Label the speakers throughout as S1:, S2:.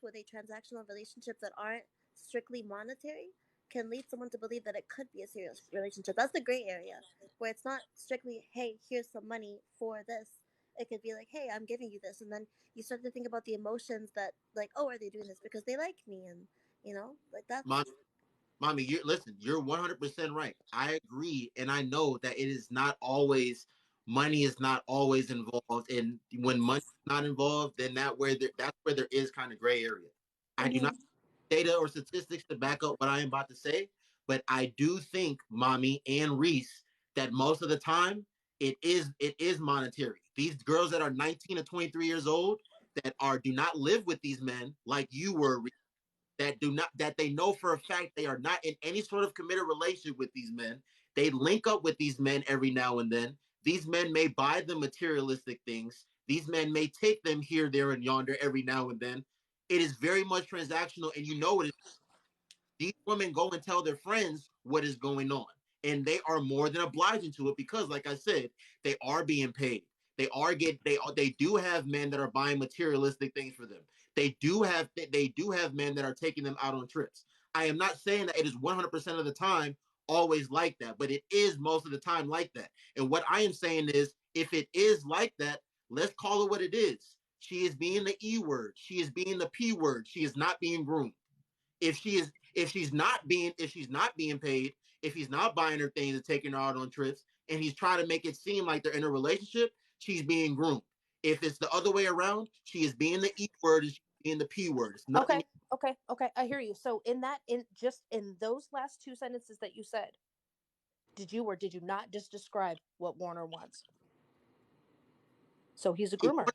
S1: with a transactional relationship that aren't strictly monetary can lead someone to believe that it could be a serious relationship. That's the gray area where it's not strictly, hey, here's some money for this. It could be like, hey, I'm giving you this, and then you start to think about the emotions that, like, oh, are they doing this because they like me, and like that's.
S2: Mommy, you're 100% right. I agree, and I know that it is not always money is not always involved, and when money is not involved, then that's where there is kind of gray area. I do not have data or statistics to back up what I am about to say, but I do think, Mommy and Reese, that most of the time it is monetary. These girls that are 19 to 23 years old that do not live with these men like you were, that they know for a fact they are not in any sort of committed relationship with these men. They link up with these men every now and then. These men may buy them materialistic things. These men may take them here, there, and yonder every now and then. It is very much transactional, and you know it is. These women go and tell their friends what is going on, and they are more than obliging to it because, like I said, they are being paid. They do have men that are buying materialistic things for them. They do have men that are taking them out on trips. I am not saying that it is 100% of the time always like that, but it is most of the time like that. And what I am saying is, if it is like that, let's call it what it is. She is being the E word. She is being the P word. She is not being groomed. If she's not being paid, if he's not buying her things and taking her out on trips, and he's trying to make it seem like they're in a relationship, she's being groomed. If it's the other way around, she is being the E word and she's being the P word. It's nothing.
S3: Okay. I hear you. So in those last two sentences that you said, did you or did you not just describe what Warner wants? So he's a groomer.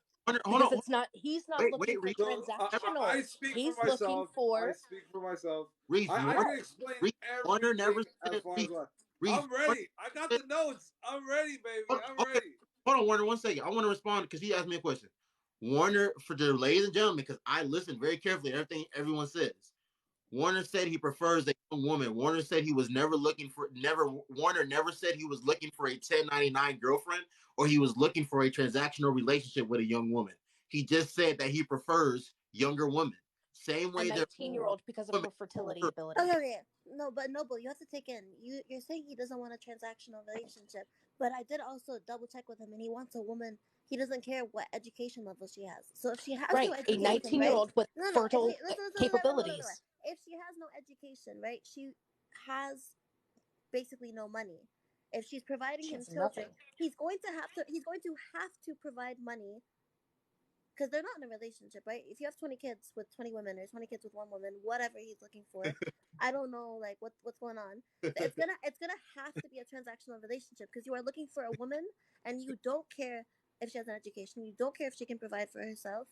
S2: Hold on.
S3: It's not. He's not looking for transactional.
S4: I speak
S3: he's
S4: for myself.
S3: looking for.
S4: I speak for myself.
S2: Reese,
S4: I can explain
S2: Warner never
S4: everything as far as what.
S2: Reese,
S4: I'm ready. I got the notes. I'm ready, baby. I'm ready.
S2: Hold on, Warner, 1 second. I want to respond because he asked me a question. Warner, for the ladies and gentlemen, because I listened very carefully to everything everyone says. Warner said he prefers a young woman. Warner said he was never looking for Warner never said he was looking for a 1099 girlfriend or he was looking for a transactional relationship with a young woman. He just said that he prefers younger women. Same way
S3: a 19-year-old because of her fertility ability.
S1: Okay. No, but Noble, you have to take in. You're saying he doesn't want a transactional relationship, but I did also double check with him, and he wants a woman. He doesn't care what education level she has. So if she has no education,
S3: a 19-year-old with fertile capabilities.
S1: If she has no education, right, she has basically no money. If she's providing him children, he's going to have to provide money. Because they're not in a relationship, right? If you have 20 kids with 20 women or 20 kids with one woman, whatever he's looking for, I don't know, like what's going on. It's gonna have to be a transactional relationship because you are looking for a woman and you don't care if she has an education, you don't care if she can provide for herself.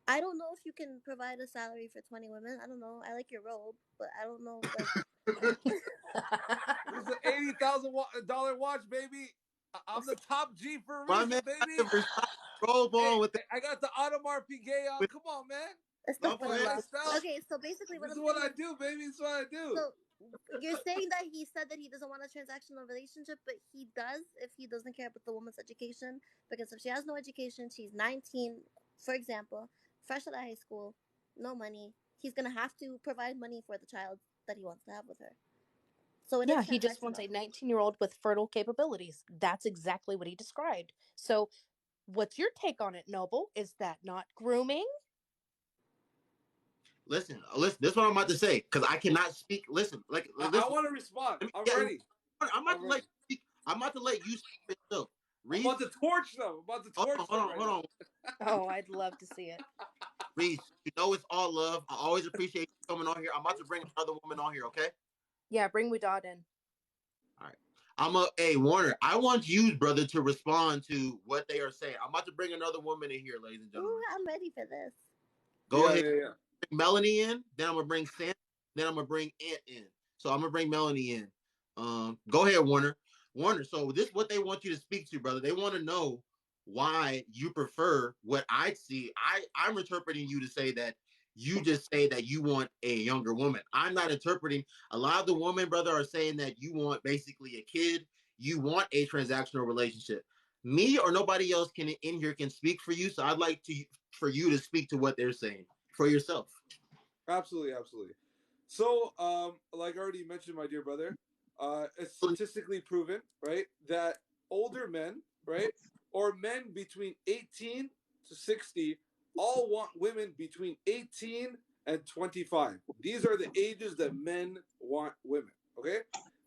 S1: I don't know if you can provide a salary for 20 women. I don't know. I like your robe, but I don't know. Like...
S4: This is an $80,000 watch, baby. I'm the top G for a reason, baby. I got the Audemars Piguet on. Come on, man.
S1: Okay, so basically
S4: this is what I do, baby. This is what I do.
S1: So you're saying that he said that he doesn't want a transactional relationship, but he does if he doesn't care about the woman's education. Because if she has no education, she's 19, for example, fresh out of high school, no money. He's gonna have to provide money for the child that he wants to have with her. So
S3: he just wants a 19-year-old with fertile capabilities. That's exactly what he described. So what's your take on it, Noble? Is that not grooming?
S2: Listen. This is what I'm about to say because I cannot speak. Listen,
S4: I want to respond. I'm ready.
S2: I'm about to let you speak yourself.
S4: I'm about to torch them.
S2: Hold on.
S3: Oh, I'd love to see it.
S2: Reese, you know it's all love. I always appreciate you coming on here. I'm about to bring another woman on here, okay?
S3: Yeah, bring Widad in.
S2: All right. Hey, Warner, I want you, brother, to respond to what they are saying. I'm about to bring another woman in here, ladies and gentlemen.
S1: Ooh, I'm ready for this.
S2: Go ahead. Yeah. Bring Melanie in, then I'm going to bring Sam, then I'm going to bring Ant in. So I'm going to bring Melanie in. Go ahead, Warner. Warner, so this is what they want you to speak to, brother. They want to know why you prefer what I see. I'm interpreting you to say that you just say that you want a younger woman. I'm not interpreting. A lot of the women, brother, are saying that you want basically a kid. You want a transactional relationship. Me or nobody else in here can speak for you. So I'd like for you to speak to what they're saying for yourself.
S4: Absolutely, absolutely. So, like I already mentioned, my dear brother, it's statistically proven, right, that older men, right, or men between 18 to 60 all want women between 18 and 25. These are the ages that men want women, okay?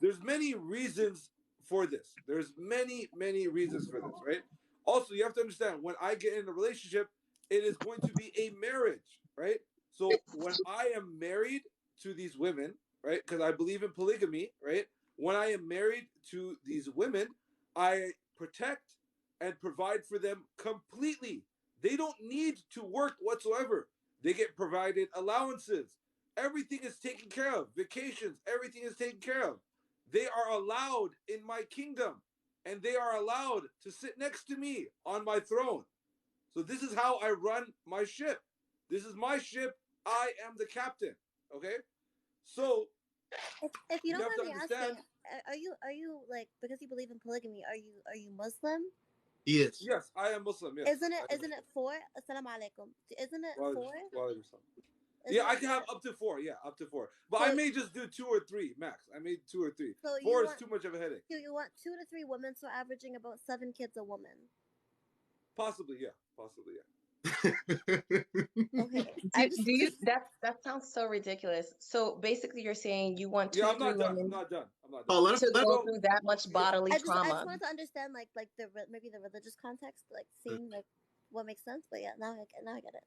S4: There's many reasons for this. There's many reasons for this, right? Also, you have to understand when I get in a relationship, it is going to be a marriage, right? So when I am married to these women, right? Because I believe in polygamy, right? When I am married to these women, I protect and provide for them completely. They don't need to work whatsoever. They get provided allowances. Everything is taken care of. Vacations, everything is taken care of. They are allowed in my kingdom, and they are allowed to sit next to me on my throne. So this is how I run my ship. This is my ship. I am the captain. Okay? So
S1: If you
S4: you
S1: don't
S4: have to
S1: mind me
S4: understand.
S1: asking, are you like, because you believe in polygamy? Are you Muslim?
S2: Yes.
S4: Yes, I am Muslim. Yes.
S1: Isn't it four? Assalamu alaikum. Isn't it four?
S4: Yeah,
S1: Isn't
S4: I
S1: it
S4: can
S1: four?
S4: have up to four. Yeah, up to four. But I
S1: So
S4: may just do 2 or 3 max. I made 2 or 3.
S1: so you
S4: 4 is
S1: want
S4: too much of a headache.
S1: you want 2 to 3 women, so averaging about 7 kids a woman.
S4: Possibly, yeah. Possibly, yeah.
S1: Okay,
S5: Do you that sounds so ridiculous. So basically you're saying you want two
S4: Yeah,
S5: to
S4: I'm
S5: three
S4: not done. I'm
S5: women
S4: not done. I'm not
S2: Oh,
S4: done.
S5: to
S2: let him.
S5: go
S4: So
S5: through that much
S4: yeah.
S5: bodily
S1: I just
S5: trauma.
S1: want to understand like the maybe the religious context, like seeing like what makes sense. But yeah, now I get it.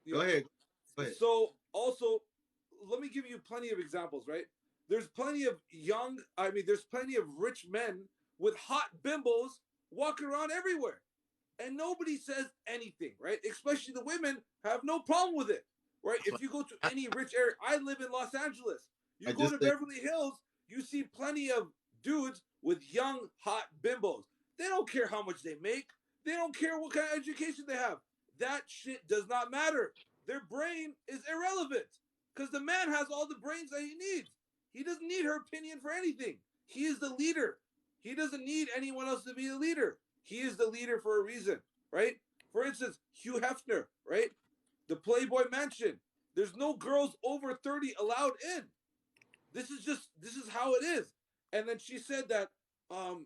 S4: Yeah.
S2: Go ahead. Go ahead.
S4: So also, let me give you plenty of examples, right? There's plenty of there's plenty of rich men with hot bimbos walking around everywhere. And nobody says anything, right? Especially the women have no problem with it, right?
S2: That's
S4: If you go to any rich area, I live in Los Angeles.
S2: I
S4: You go
S2: just
S4: to
S2: said.
S4: Beverly Hills, you see plenty of dudes with young, hot bimbos. They don't care how much they make. They don't care what kind of education they have. That shit does not matter. Their brain is irrelevant because the man has all the brains that he needs. He doesn't need her opinion for anything. He is the leader. He doesn't need anyone else to be the leader. He is the leader for a reason, right? For instance, Hugh Hefner, right? The Playboy Mansion. There's no girls over 30 allowed in. This is how it is. And then she said that, and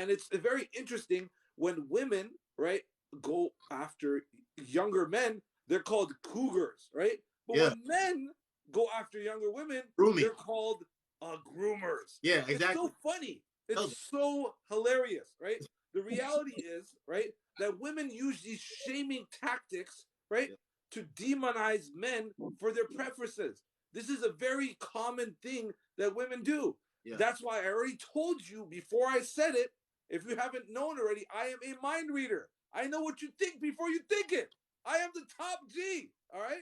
S4: it's very interesting when women, right, go after younger men, they're called cougars, right? But
S2: Yeah.
S4: when men go after younger women,
S2: Grooming.
S4: they're called groomers.
S2: Yeah, exactly.
S4: It's so funny. It's so hilarious, right? The reality is, right, that women use these shaming tactics, right, to demonize men for their preferences. This is a very common thing that women do. Yeah. That's why I already told you before I said it. If you haven't known already, I am a mind reader. I know what you think before you think it. I am the top G. All right.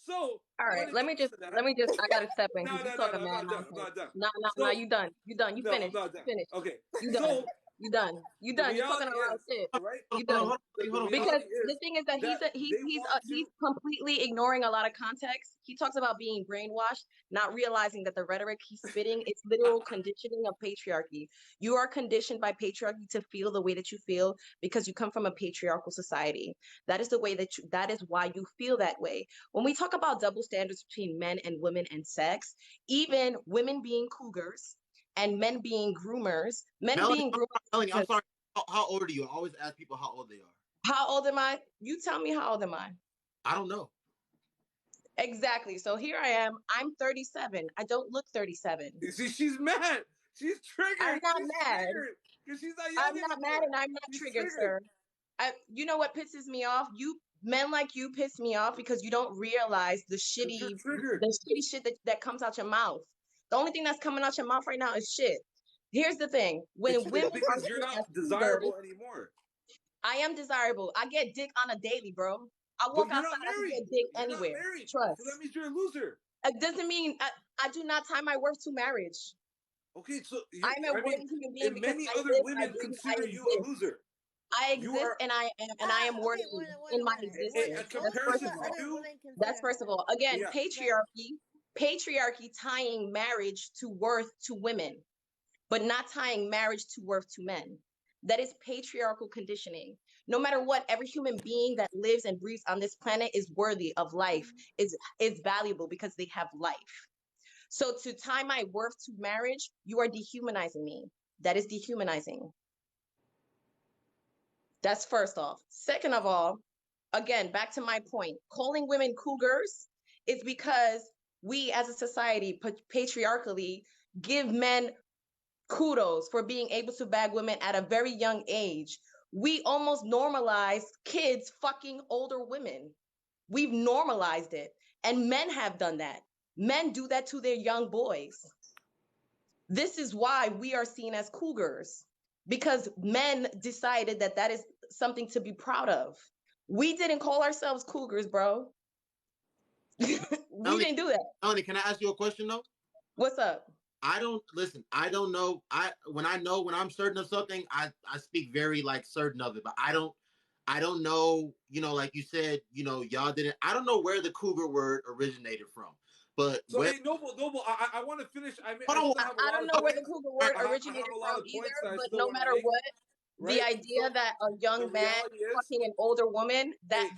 S4: So
S5: All right, let me just I gotta step in because you're talking mad nonsense.
S4: I'm not done.
S5: No, you done. You done. You finished.
S4: I'm not done.
S5: You finished.
S4: Okay.
S5: You done.
S4: So
S5: you done. You done. You're talking a lot of shit.
S4: Right?
S5: You done. Because the
S4: Is
S5: thing is that he's completely ignoring a lot of context. He talks about being brainwashed, not realizing that the rhetoric he's spitting is literal conditioning of patriarchy. You are conditioned by patriarchy to feel the way that you feel because you come from a patriarchal society. That is the way that is why you feel that way. When we talk about double standards between men and women and sex, even women being cougars and men being groomers,
S2: Melanie, I'm sorry. How old are you? I always ask people how old they are.
S5: How old am I? You tell me how old am I?
S2: I don't know.
S5: Exactly. So here I am. I'm 37. I don't look 37.
S4: You see, she's mad. She's triggered.
S5: I'm not mad.
S4: Because she's not young
S5: I'm not mad and I'm not triggered, sir. You know what pisses me off? Men like you piss me off because you don't realize the shitty shit that comes out your mouth. The only thing that's coming out your mouth right now is shit. Here's the thing. When women
S4: because you're not desirable anymore.
S5: I am desirable. I get dick on a daily, bro. I walk outside, I can get dick anywhere. Trust.
S4: So that means you're a loser.
S5: It doesn't mean I do not tie my worth to marriage.
S4: Okay, so
S5: I'm a worthy human being because
S4: many other women consider you a loser.
S5: I exist and I am worthy in my existence.
S4: In comparison to you,
S5: that's first of all. Again, patriarchy tying marriage to worth to women, but not tying marriage to worth to men. That is patriarchal conditioning. No matter what, every human being that lives and breathes on this planet is worthy of life, is valuable because they have life. So to tie my worth to marriage, you are dehumanizing me. That is dehumanizing. That's first off. Second of all, again, back to my point, calling women cougars is because we as a society patriarchally give men kudos for being able to bag women at a very young age. We almost normalize kids fucking older women. We've normalized it. And men have done that. Men do that to their young boys. This is why we are seen as cougars, because men decided that that is something to be proud of. We didn't call ourselves cougars, bro. We didn't do that.
S2: Melanie, can I ask you a question though?
S5: What's up?
S2: I don't know. When I'm certain of something, I speak very like certain of it, but I don't know, like you said, y'all didn't. I don't know where the cougar word originated from, but
S4: so hey, Noble, I want to finish. I
S5: don't know where the cougar word originated from either, but no matter what, right? The idea that a young man fucking an older woman, that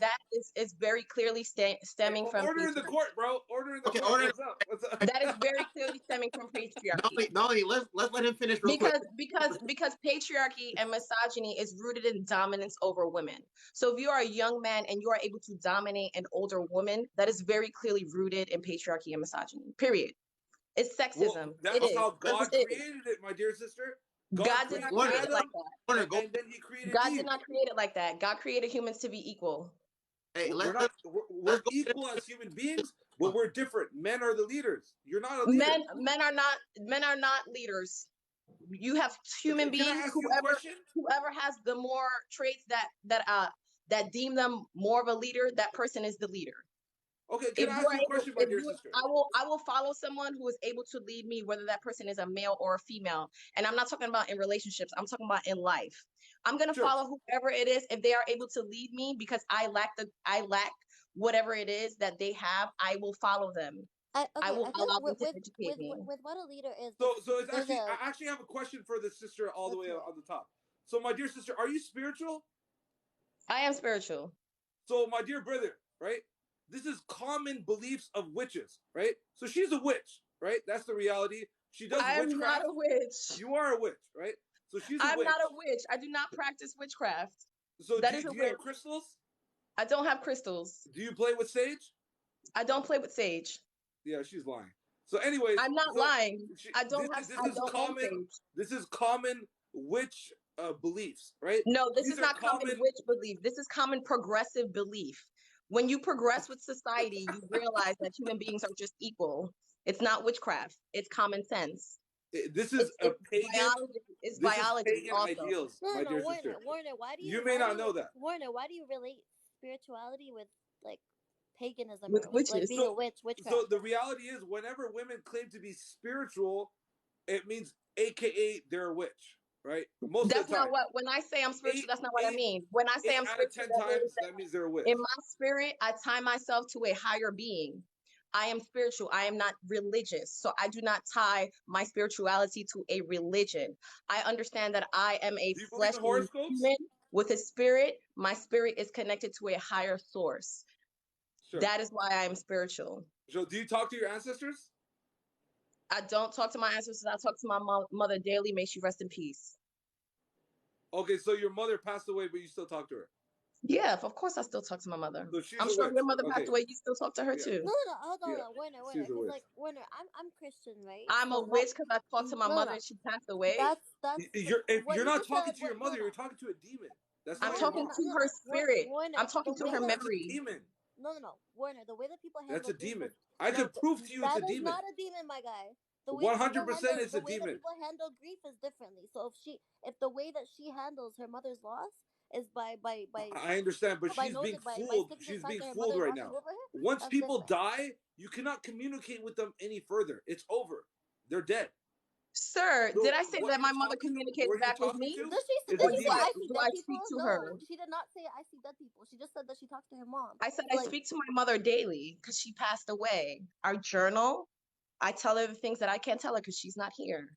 S5: is very clearly stemming from
S4: order in the court, bro. Order in the court.
S2: Order.
S4: What's up?
S5: That is very clearly stemming from patriarchy.
S2: Melanie, let's let him finish real quick.
S5: Because patriarchy and misogyny is rooted in dominance over women. So if you are a young man and you are able to dominate an older woman, that is very clearly rooted in patriarchy and misogyny. Period. It's sexism.
S4: Well, that's how God created it, my dear sister.
S5: God did not create it like that.
S4: And then he created
S5: God
S4: Eve.
S5: did not create it like that. God created humans to be equal.
S2: Hey,
S4: we're equal as human beings, but we're different. Men are the leaders. You're not a leader.
S5: Men are not leaders. You have human beings. Whoever has the more traits that deem them more of a leader, that person is the leader.
S4: Okay, can I ask you a question, my dear sister?
S5: I will follow someone who is able to lead me, whether that person is a male or a female. And I'm not talking about in relationships. I'm talking about in life. I'm gonna follow whoever it is if they are able to lead me because I lack whatever it is that they have. I will follow them. I will allow them to educate me.
S1: With what a leader is.
S4: So it's actually I actually have a question for the sister all the way on the top. So my dear sister, are you spiritual?
S5: I am spiritual.
S4: So my dear brother, right? This is common beliefs of witches, right? So she's a witch, right? That's the reality. She does witchcraft.
S5: I'm not a witch.
S4: You are a witch, right? So she's a witch.
S5: I'm not a witch. I do not practice witchcraft.
S4: So do you have crystals?
S5: I don't have crystals.
S4: Do you play with sage?
S5: I don't play with sage.
S4: Yeah, she's lying. So anyways,
S5: I'm not lying. I don't have.
S4: This is common witch beliefs, right?
S5: No, this is not common witch belief. This is common progressive belief. When you progress with society, you realize that human beings are just equal. It's not witchcraft. It's common sense.
S4: This is pagan.
S5: It's biology.
S4: Pagan ideals, my dear sister.
S1: Warner, why do
S4: you may not know that?
S1: Warner, why do you relate spirituality with like paganism
S5: with witches?
S1: Like being a witch, witchcraft?
S4: So the reality is, whenever women claim to be spiritual, it means AKA they're a witch, right?
S5: That's not what. When I say I'm spiritual, that's not what I mean. When I say I'm spiritual,
S4: that means they're a witch.
S5: In my spirit, I tie myself to a higher being. I am spiritual. I am not religious. So I do not tie my spirituality to a religion. I understand that I am a fleshly human with a spirit. My spirit is connected to a higher source. Sure. That is why I am spiritual.
S4: So do you talk to your ancestors?
S5: I don't talk to my ancestors. I talk to my mother daily. May she rest in peace.
S4: Okay, so your mother passed away, but you still talk to her?
S5: Yeah, of course I still talk to my mother.
S4: So
S5: I'm sure your mother passed away. You still talk to her too.
S1: No, hold on, Warner. Like Warner, I'm Christian, right?
S5: I'm a witch because I talked to my mother and she passed away.
S4: You're not talking to your mother. You're talking to a demon.
S5: I'm talking to her spirit. I'm talking to her memory.
S4: Demon.
S1: No, Warner. The way that people handle
S4: that's a demon. I could prove to you it's a demon.
S1: That is not a demon, my guy.
S4: 100% it's a demon.
S1: The way that people handle grief is differently. So if the way that she handles her mother's loss is by
S4: I understand, but she's being fooled. She's being fooled right now. Once people die, you cannot communicate with them any further. It's over. They're dead.
S5: Sir, did I say that my mother communicated back with me?
S1: Do I speak to her? She did not say I see dead people. She just said that she talks to her mom.
S5: I said I speak to my mother daily because she passed away. Our journal, I tell her the things that I can't tell her because she's not here.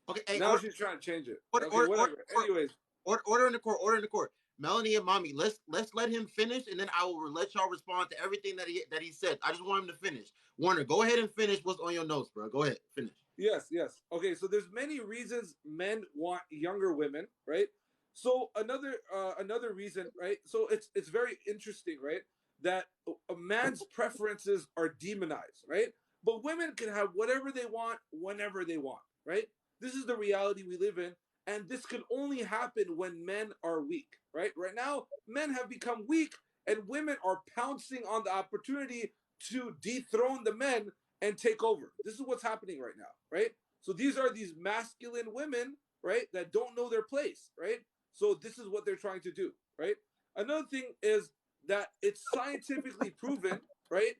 S2: Okay, hey,
S4: Now she's trying to change it.
S2: order,
S4: Okay,
S2: order,
S4: whatever. Anyways,
S2: order in the court. Order in the court. Melanie and Mommy, let's let him finish, and then I will let y'all respond to everything that he said. I just want him to finish. Warner, go ahead and finish what's on your notes, bro. Go ahead, finish.
S4: Yes. Okay, so there's many reasons men want younger women, right? So another reason, right? So it's very interesting, right? That a man's preferences are demonized, right? But women can have whatever they want whenever they want, right? This is the reality we live in, and this can only happen when men are weak, right? Right now, men have become weak, and women are pouncing on the opportunity to dethrone the men and take over. This is what's happening right now, right? So these are these masculine women, right, that don't know their place, right? So this is what they're trying to do, right? Another thing is that it's scientifically proven, right,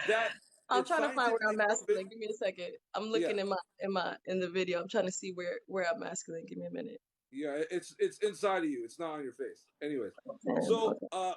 S4: that
S5: I'm
S4: it's
S5: trying to find where I'm
S4: scientifically proven.
S5: masculine. Give me a second. I'm
S4: Yeah,
S5: looking in the video. I'm trying to see where I'm masculine. Give me a minute.
S4: yeah, it's inside of you. It's not on your face. Anyways, so
S5: Okay.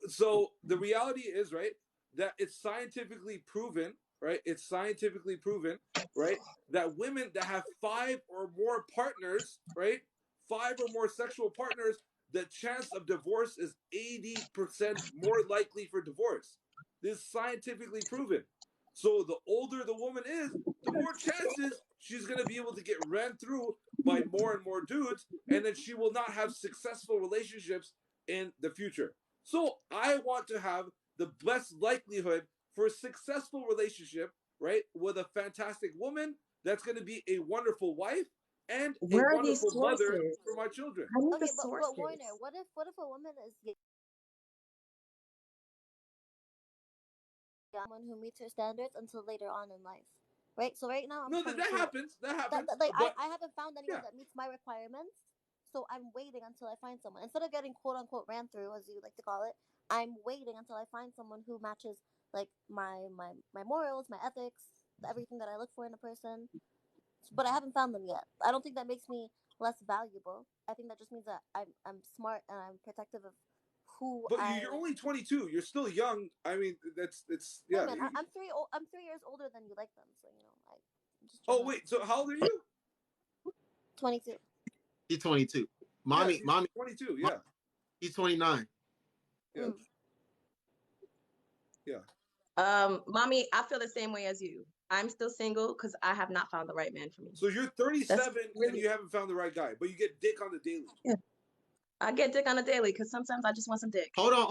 S4: so the reality is, right, that it's scientifically proven, right? It's scientifically proven, right, that women that have 5 or more partners, right, 5 or more sexual partners, the chance of divorce is 80% more likely for divorce. This is scientifically proven. So the older the woman is, the more chances she's going to be able to get ran through by more and more dudes, and then she will not have successful relationships in the future. So I want to have the best likelihood for a successful relationship, right, with a fantastic woman that's going to be a wonderful wife and a
S5: Where are these
S4: wonderful mother
S5: sources?
S4: for my children.
S5: I need the
S1: Okay, but Warner,
S5: sources.
S1: what if a woman is someone who meets her standards until later on in life, right? So right now I'm
S4: No, that
S1: 22.
S4: happens. That happens.
S1: Like
S4: But
S1: I haven't found anyone
S4: yeah,
S1: that meets my requirements, so I'm waiting until I find someone. Instead of getting quote unquote ran through, as you like to call it, I'm waiting until I find someone who matches like my morals, my ethics, everything that I look for in a person. But I haven't found them yet. I don't think that makes me less valuable. I think that just means that I'm smart and I'm protective of who
S4: but
S1: I.
S4: you're only 22. You're still young. I mean, that's it's
S1: Hey
S4: yeah.
S1: man, I'm 3 years older than you like them, so I'm just trying
S4: Oh
S1: to.
S4: wait, so how old are you?
S1: 22.
S2: He's 22.
S4: Yeah,
S2: Mommy,
S4: she's
S2: mommy,
S4: 22.
S2: mommy,
S4: Yeah,
S2: he's 29.
S4: yeah,
S1: Mm.
S4: yeah.
S5: Mommy, I feel the same way as you. I'm still single because I have not found the right man for me.
S4: So you're
S5: That's
S4: 37 and
S5: really,
S4: you haven't found the right guy, but you get dick on the daily.
S5: yeah. I get dick on a daily because sometimes I just want some dick.
S2: Hold on,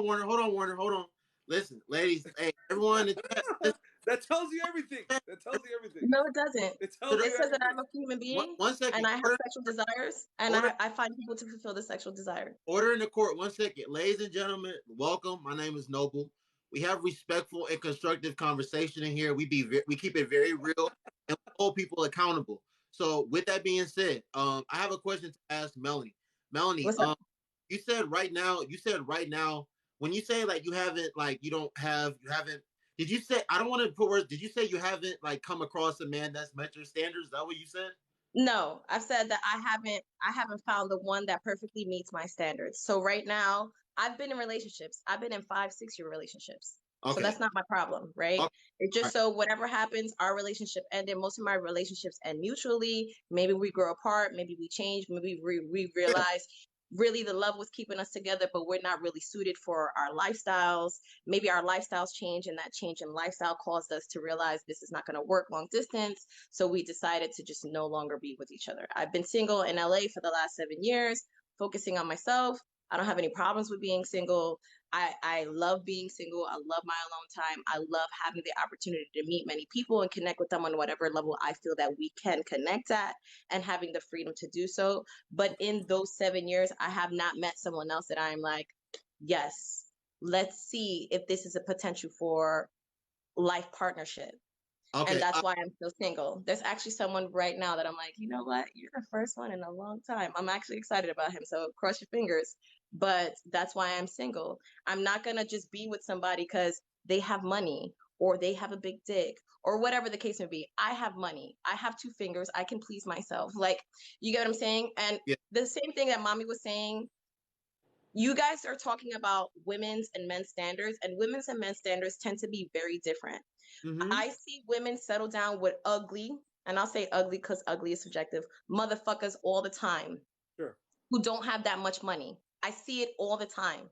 S2: Warner, hold on. Listen, ladies, hey, everyone, listen,
S4: That tells you everything. That tells you everything.
S5: No, it doesn't.
S4: It
S2: to
S4: tells
S2: the,
S5: It
S4: you
S5: says that
S4: everything.
S5: I'm a human being
S2: one
S5: and
S2: second.
S5: I have sexual desires and
S2: Order,
S5: I find people to fulfill the sexual desire.
S2: order in the court. 1 second, ladies and gentlemen, welcome. My name is Noble. We have respectful and constructive conversation in here. We keep it very real and we hold people accountable. So, with that being said, I have a question to ask Melanie. Melanie,
S5: What's up?
S2: you said right now, when you say like you haven't, like you haven't, did you say, I don't want to put words, did you say you haven't like come across a man that's met your standards? Is that what you said?
S5: No, I've said that I haven't found the one that perfectly meets my standards. So right now, I've been in relationships. I've been in 5, 6 year relationships. So
S2: Okay.
S5: that's not my problem, right?
S2: Okay.
S5: It's
S2: All
S5: just
S2: right.
S5: so whatever happens, our relationship ended. Most of my relationships end mutually. Maybe we grow apart, maybe we change, maybe we
S2: Yeah.
S5: realize really the love was keeping us together, but we're not really suited for our lifestyles. Maybe our lifestyles change, and that change in lifestyle caused us to realize this is not going to work long distance. So we decided to just no longer be with each other. I've been single in LA for the last 7 years, focusing on myself. I don't have any problems with being single. I love being single. I love my alone time. I love having the opportunity to meet many people and connect with them on whatever level I feel that we can connect at and having the freedom to do so. But in those 7 years, I have not met someone else that I'm like, yes, let's see if this is a potential for life partnership. And
S2: Okay.
S5: that's why I'm still single. There's actually someone right now that I'm like, you know what? You're the first one in a long time. I'm actually excited about him. So cross your fingers. But that's why I'm single. I'm not going to just be with somebody because they have money or they have a big dick or whatever the case may be. I have money. I have 2 fingers. I can please myself. Like, you get what I'm saying? And
S2: Yeah.
S5: the same thing that mommy was saying, you guys are talking about women's and men's standards, and women's and men's standards tend to be very different.
S2: Mm-hmm.
S5: I see women settle down with ugly and I'll say ugly because ugly is subjective, motherfuckers all the time
S4: Sure.
S5: who don't have that much money. I see it all the time.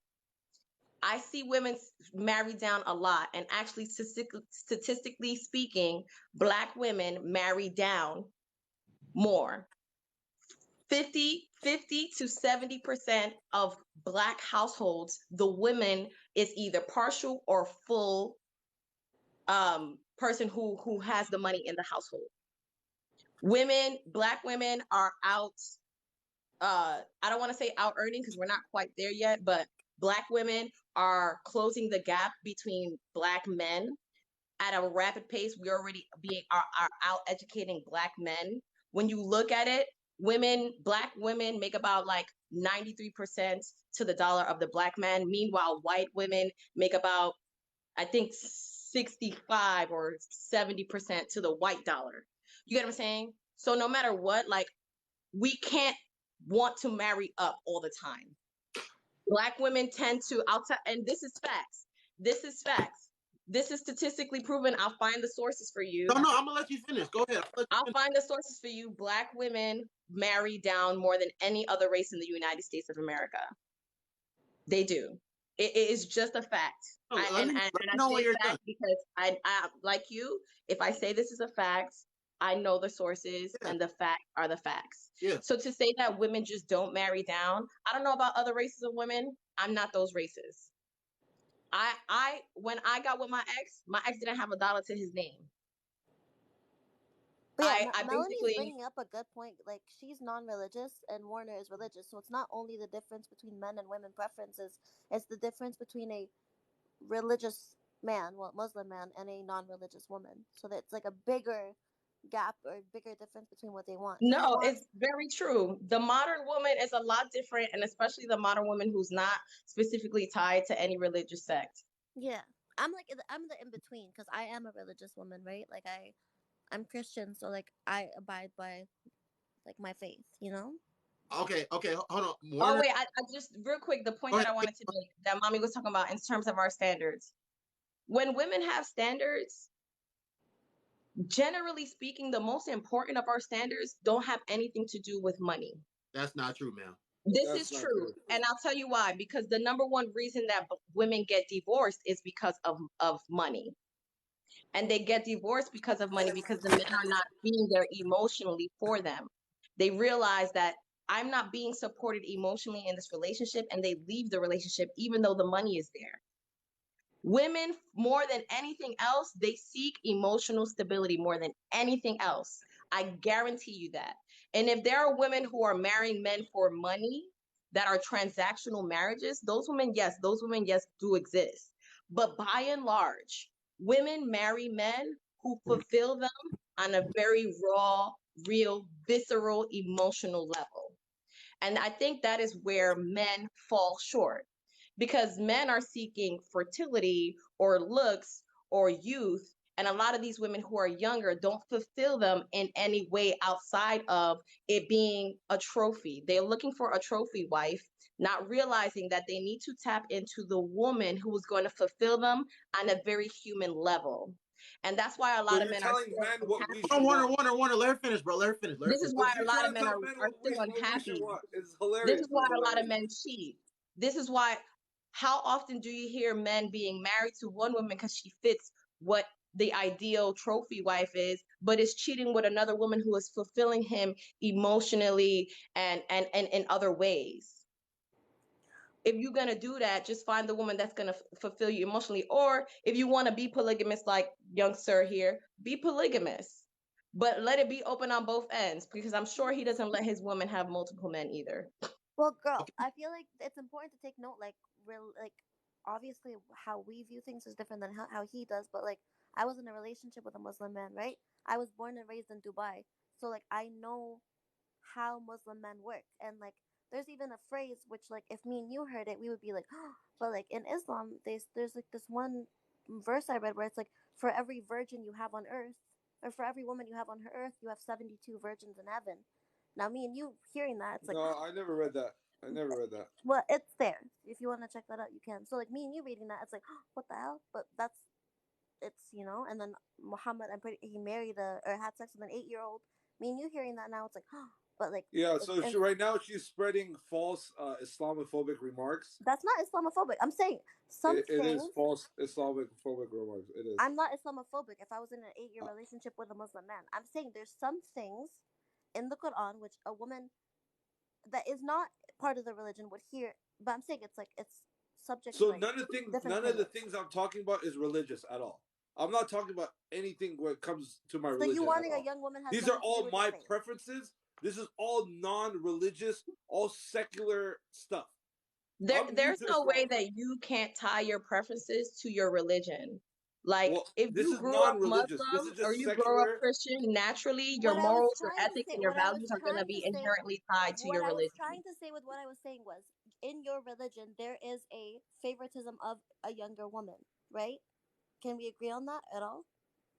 S5: I see women marry down a lot, and actually, statistically speaking, Black women marry down more. 50 to 70% of Black households, the women is either partial or full person who has the money in the household. Women, Black women are out. I don't want to say out earning because we're not quite there yet, but Black women are closing the gap between Black men at a rapid pace. We already are out educating Black men. When you look at it, Black women make about like 93% to the dollar of the Black man. Meanwhile, white women make about, I think, 65 or 70% to the white dollar. You get what I'm saying? So no matter what, like, we can't want to marry up all the time. Black women tend to outside, and this is facts. This is facts. This is statistically proven. I'll find the sources for you.
S2: No, I'm gonna let you finish. Go ahead.
S5: I'll find the sources for you. Black women marry down more than any other race in the United States of America. They do. It is just a fact.
S2: No,
S5: And I say fact because I like you. If I say this is a fact, I know the sources, and the facts are the facts.
S2: Yeah.
S5: So to say that women just don't marry down, I don't know about other races of women. I'm not those races. When I got with my ex didn't have a dollar to his name.
S1: But yeah, Melanie's bringing up a good point. Like, she's non-religious and Warner is religious, so it's not only the difference between men and women preferences; it's the difference between a religious man, well, Muslim man, and a non-religious woman. So that's like a bigger gap or bigger difference between what they want.
S5: No, it's very true. The modern woman is a lot different, and especially the modern woman who's not specifically tied to any religious sect.
S1: Yeah, I'm the in between because I am a religious woman, right? Like I'm Christian, so like I abide by like my faith, you know.
S2: Okay, hold on.
S5: Oh wait, I just real quick, the point that I wanted to make that mommy was talking about in terms of our standards. When women have standards, generally speaking, the most important of our standards don't have anything to do with money.
S2: That's not true, ma'am.
S5: This is true. And I'll tell you why. Because the number one reason that women get divorced is because of money. And they get divorced because of money because the men are not being there emotionally for them. They realize that I'm not being supported emotionally in this relationship, and they leave the relationship even though the money is there. Women, more than anything else, they seek emotional stability more than anything else. I guarantee you that. And if there are women who are marrying men for money that are transactional marriages, those women, yes, do exist. But by and large, women marry men who fulfill them on a very raw, real, visceral, emotional level. And I think that is where men fall short, because men are seeking fertility or looks or youth. And a lot of these women who are younger don't fulfill them in any way outside of it being a trophy. They're looking for a trophy wife, not realizing that they need to tap into the woman who is going to fulfill them on a very human level. And that's why a lot of men are still
S2: unhappy. Warner, let her finish, bro. Let her finish.
S5: This is why a lot of men are still unhappy.
S4: It's hilarious.
S5: This is why a lot of men cheat. This is why, how often do you hear men being married to one woman because she fits what the ideal trophy wife is, but is cheating with another woman who is fulfilling him emotionally and in other ways? If you're going to do that, just find the woman that's going to fulfill you emotionally. Or if you want to be polygamous, like young sir here, be polygamous. But let it be open on both ends, because I'm sure he doesn't let his woman have multiple men either.
S1: Well, girl, I feel like it's important to take note, like, obviously how we view things is different than how he does, but like, I was in a relationship with a Muslim man, right? I was born and raised in Dubai. So like, I know how Muslim men work. And like, there's even a phrase which, like, if me and you heard it, we would be like, oh, but like in Islam, there's like this one verse I read where it's like, for every virgin you have on earth, or for every woman you have on her earth, you have 72 virgins in heaven. Now, me and you hearing that, it's like,
S4: no, I never read that.
S1: Well, it's there. If you want to check that out, you can. So, like, me and you reading that, it's like, oh, what the hell? But it's you know, and then Muhammad, he married or had sex with an 8-year-old. Me and you hearing that now, it's like, but like,
S4: Yeah, so right now she's spreading false Islamophobic remarks.
S1: That's not Islamophobic. I'm saying some
S4: It is
S1: things.
S4: false Islamophobic remarks. It is.
S1: I'm not Islamophobic if I was in an 8-year relationship with a Muslim man. I'm saying there's some things in the Quran which a woman that is not part of the religion would hear, but I'm saying it's like it's subject to
S4: So
S1: like different
S4: none of the
S1: opinions.
S4: things I'm talking about is religious at all. I'm not talking about anything when it comes to my
S1: So you
S4: religion at
S1: wanting a
S4: all.
S1: young woman has
S4: These are
S1: nothing to do
S4: all
S1: with your
S4: my
S1: faith.
S4: preferences. This is all non-religious, all secular stuff.
S5: There's no way that you can't tie your preferences to your religion. Like,
S4: well,
S5: if
S4: this
S5: you
S4: is
S5: grew up
S4: non-religious. This
S5: Muslim
S4: is
S5: or
S4: just
S5: you grow up
S4: secular.
S5: Christian, naturally your
S1: What I was
S5: morals, your
S1: trying to
S5: ethics,
S1: say,
S5: and your
S1: what I was
S5: values are going to
S1: trying to
S5: be
S1: say,
S5: inherently tied to
S1: what
S5: your
S1: I was
S5: religion.
S1: trying to say with what I was saying was, in your religion, there is a favoritism of a younger woman, right? Can we agree on that at all?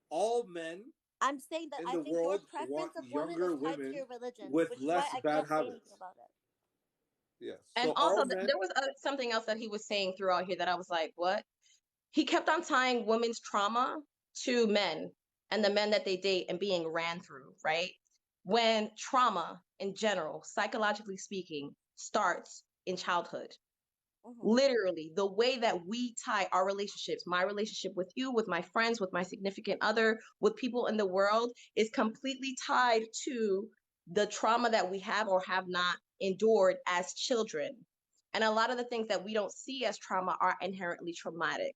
S4: All men
S1: I'm saying that
S4: in
S1: I
S4: the
S1: think your
S4: world want
S1: preference of women is
S4: younger
S1: tied to
S4: women
S1: your religion,
S4: with
S1: which is why
S4: less
S1: I
S4: bad
S1: can't say anything
S4: habits.
S1: about it.
S4: Yes.
S5: And
S4: So
S5: also,
S4: all men.
S5: there was something else that he was saying throughout here that I was like, what? He kept on tying women's trauma to men and the men that they date and being ran through, right? When trauma in general, psychologically speaking, starts in childhood.
S1: Mm-hmm.
S5: Literally, the way that we tie our relationships, my relationship with you, with my friends, with my significant other, with people in the world, is completely tied to the trauma that we have or have not endured as children. And a lot of the things that we don't see as trauma are inherently traumatic.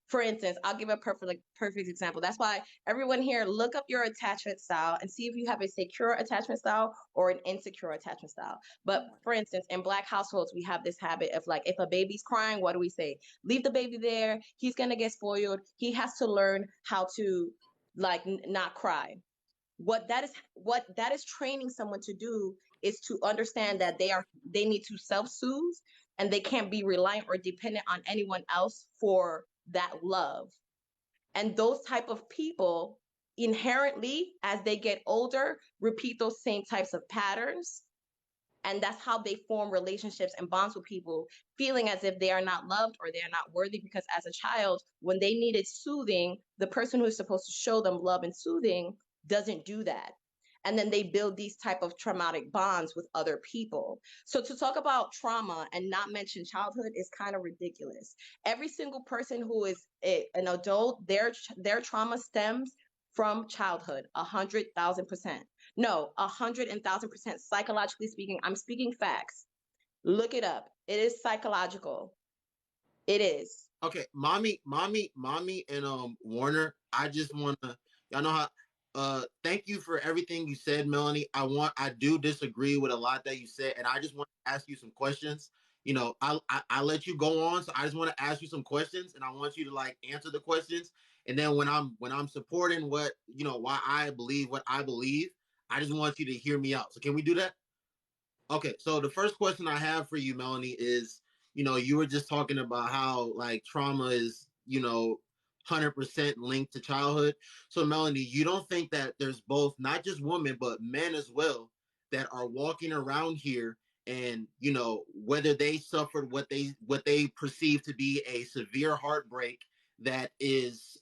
S5: For instance, I'll give a perfect example. That's why everyone here, look up your attachment style and see if you have a secure attachment style or an insecure attachment style. But for instance, in Black households, we have this habit of like, if a baby's crying, what do we say? Leave the baby there. He's going to get spoiled. He has to learn how to like not cry. What that is training someone to do is to understand that they need to self-soothe and they can't be reliant or dependent on anyone else for that love. And those type of people inherently, as they get older, repeat those same types of patterns, and that's how they form relationships and bonds with people, feeling as if they are not loved or they are not worthy, because as a child, when they needed soothing, the person who is supposed to show them love and soothing doesn't do that. And then they build these type of traumatic bonds with other people. So to talk about trauma and not mention childhood is kind of ridiculous. Every single person who is an adult, their trauma stems from childhood, 100,000%. No, 100,000% psychologically speaking. I'm speaking facts. Look it up. It is psychological. It is.
S2: Okay, mommy, and Warner. I just wanna, y'all know how. Thank you for everything you said, Melanie. I do disagree with a lot that you said, and I just want to ask you some questions. You know, I let you go on, so I just want to ask you some questions, and I want you to like answer the questions. And then when I'm supporting what why I believe what I believe, I just want you to hear me out. So can we do that? Okay, so the first question I have for you, Melanie, is you were just talking about how like trauma is 100% linked to childhood. So Melanie, you don't think that there's both not just women but men as well that are walking around here and whether they suffered what they perceive to be a severe heartbreak that is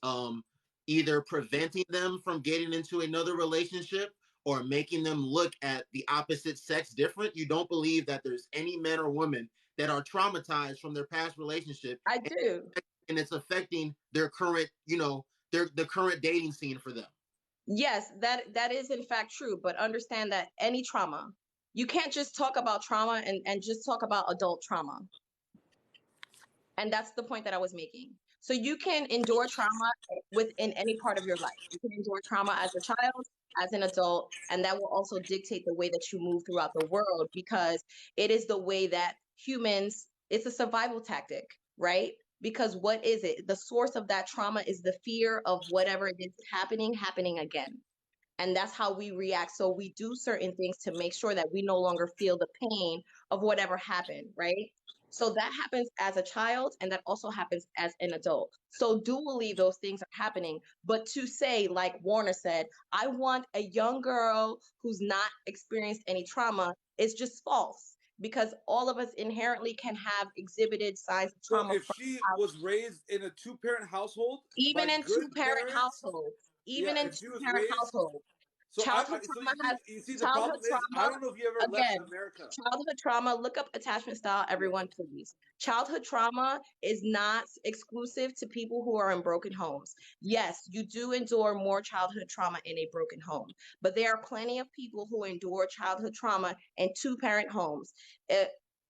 S2: either preventing them from getting into another relationship or making them look at the opposite sex different. You don't believe that there's any men or women that are traumatized from their past relationship
S5: I do.
S2: and it's affecting their current, the current dating scene for them.
S5: Yes, that is in fact true, but understand that any trauma, you can't just talk about trauma and just talk about adult trauma. And that's the point that I was making. So you can endure trauma within any part of your life. You can endure trauma as a child, as an adult, and that will also dictate the way that you move throughout the world, because it is the way that humans, it's a survival tactic, right? Because what is it? The source of that trauma is the fear of whatever it is happening again. And that's how we react. So we do certain things to make sure that we no longer feel the pain of whatever happened, right? So that happens as a child, and that also happens as an adult. So dually, those things are happening. But to say, like Warner said, I want a young girl who's not experienced any trauma, is just false. because all of us inherently can have exhibited signs of
S4: So
S5: trauma
S4: if
S5: from
S4: she
S5: childhood.
S4: was raised in a two-parent household by
S5: Even in
S4: good
S5: two-parent
S4: parents,
S5: households,
S4: yeah,
S5: even in
S4: if she was
S5: two-parent
S4: raised,
S5: households,
S4: so
S5: childhood
S4: so
S5: trauma has
S4: you see the
S5: childhood
S4: problem is I
S5: trauma.
S4: don't know if you ever left
S5: Again,
S4: America.
S5: childhood trauma, look up attachment style,
S4: Yeah.
S5: everyone, please. Childhood trauma is not exclusive to people who are in broken homes. Yes, you do endure more childhood trauma in a broken home, but there are plenty of people who endure childhood trauma in two-parent homes.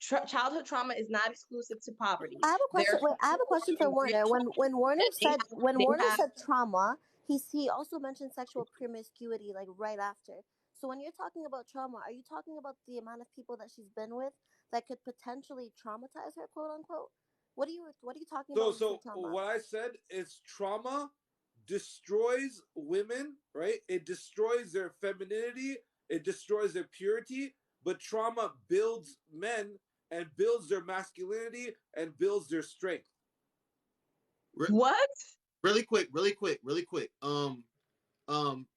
S5: Childhood trauma is not exclusive to poverty.
S1: I have a
S5: There
S1: question.
S5: are
S1: Wait, I have
S5: people
S1: a
S5: who
S1: question
S5: are
S1: for
S5: in rich
S1: Warner. When Warner
S5: homes,
S1: said when
S5: they
S1: Warner
S5: have
S1: said trauma, he also mentioned sexual promiscuity like right after. So when you're talking about trauma, are you talking about the amount of people that she's been with that could potentially traumatize her, quote unquote? What are you talking about when you say
S4: So
S1: trauma?
S4: what I said is trauma destroys women, right? It destroys their femininity, it destroys their purity, but trauma builds men and builds their masculinity and builds their strength.
S5: What?
S2: Really quick.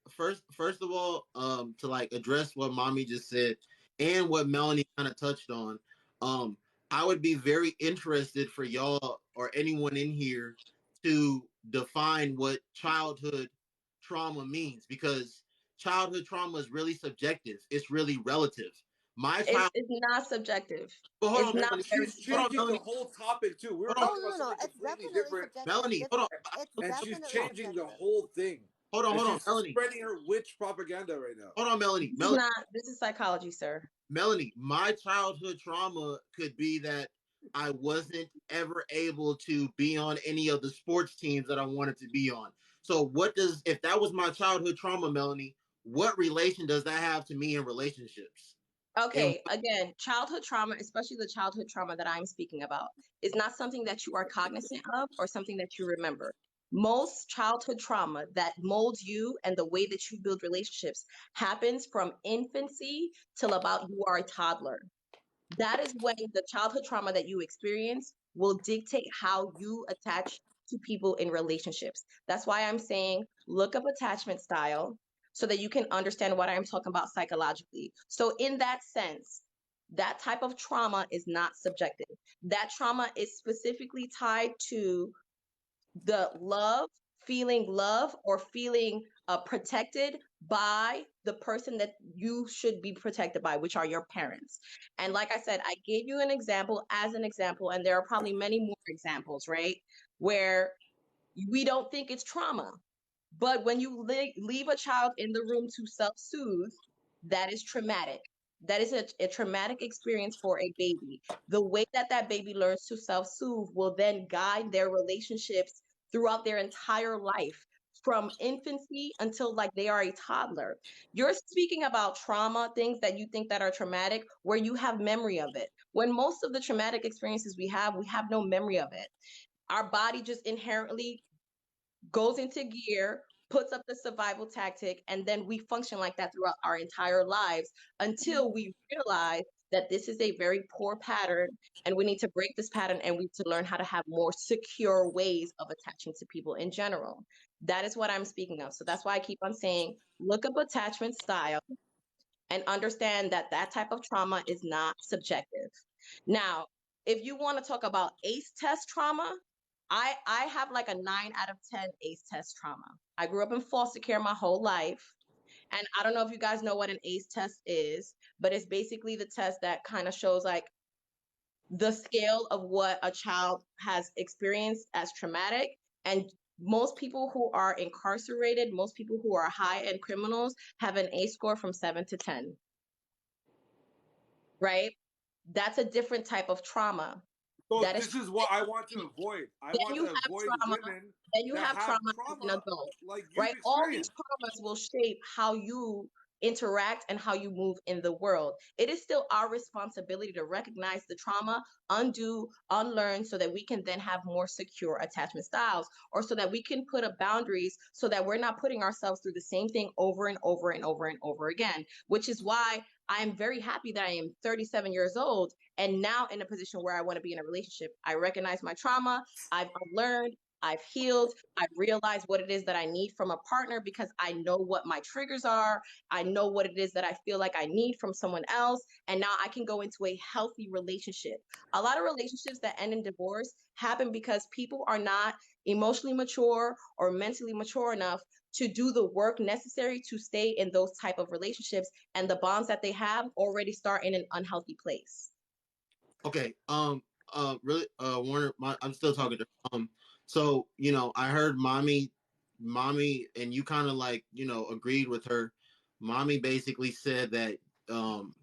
S2: First of all, to like address what mommy just said and what Melanie kind of touched on, I would be very interested for y'all or anyone in here to define what childhood trauma means, because childhood trauma is really subjective. It's really relative. My child.
S5: It's not subjective.
S2: But hold
S5: It's
S2: on,
S5: not
S2: Melanie.
S5: very
S4: She's
S2: Hold on,
S5: subjective.
S4: changing the
S2: Melanie.
S4: whole topic too. We were
S2: Hold on,
S1: Oh
S4: talking about
S1: no,
S4: something
S1: it's
S4: completely
S1: definitely
S4: different,
S1: subjective.
S2: Melanie. Hold on.
S1: It's
S4: and she's
S1: definitely
S4: changing the
S1: subjective.
S4: whole thing.
S2: Hold on,
S4: And
S2: hold on,
S4: she's
S2: Melanie.
S4: spreading her witch propaganda right now.
S2: Hold on, Melanie.
S5: This is not. This is psychology, sir.
S2: Melanie, my childhood trauma could be that I wasn't ever able to be on any of the sports teams that I wanted to be on. So if that was my childhood trauma, Melanie, what relation does that have to me in relationships? And
S5: Okay, again, childhood trauma, especially the childhood trauma that I'm speaking about, is not something that you are cognizant of or something that you remember. Most childhood trauma that molds you and the way that you build relationships happens from infancy till about you are a toddler. That is when the childhood trauma that you experience will dictate how you attach to people in relationships. That's why I'm saying look up attachment style so that you can understand what I'm talking about psychologically. So, in that sense, that type of trauma is not subjective. That trauma is specifically tied to the love or feeling protected by the person that you should be protected by, which are your parents. And like I said, I gave you an example as an example, and there are probably many more examples, right? Where we don't think it's trauma. But when you leave a child in the room to self soothe, that is traumatic. That is a traumatic experience for a baby. The way that that baby learns to self soothe will then guide their relationships throughout their entire life from infancy until like they are a toddler. You're speaking about trauma, things that you think that are traumatic, where you have memory of it. When most of the traumatic experiences we have no memory of it. Our body just inherently goes into gear, puts up the survival tactic, and then we function like that throughout our entire lives until we realize that this is a very poor pattern and we need to break this pattern and we need to learn how to have more secure ways of attaching to people in general. That is what I'm speaking of. So that's why I keep on saying look up attachment style and understand that that type of trauma is not subjective. Now, if you want to talk about ACE test trauma, I have like a 9 out of 10 ACE test trauma. I grew up in foster care my whole life. And I don't know if you guys know what an ACE test is, but it's basically the test that kind of shows like the scale of what a child has experienced as traumatic. And most people who are incarcerated, most people who are high end criminals have an ACE score from 7 to 10, right? That's a different type of trauma.
S4: So
S5: That is
S4: this is what I want to avoid. I
S5: then
S4: want
S5: you
S4: to
S5: have
S4: avoid
S5: trauma,
S4: women
S5: then you
S4: that
S5: have
S4: have
S5: trauma as an
S4: trauma
S5: adult,
S4: like you've
S5: right? All these
S4: experienced.
S5: traumas will shape how you interact and how you move in the world. It is still our responsibility to recognize the trauma, undo, unlearn, so that we can then have more secure attachment styles, or so that we can put up boundaries so that we're not putting ourselves through the same thing over and over and over and over again, which is why I am very happy that I am 37 years old and now in a position where I want to be in a relationship. I recognize my trauma. I've learned I've healed. I've realized what it is that I need from a partner because I know what my triggers are. I know what it is that I feel like I need from someone else. And now I can go into a healthy relationship. A lot of relationships that end in divorce happen because people are not emotionally mature or mentally mature enough to do the work necessary to stay in those type of relationships, and the bonds that they have already start in an unhealthy place.
S2: Okay. Really, Warner, I'm still talking to. So I heard mommy, and you kind of like agreed with her. Mommy basically said that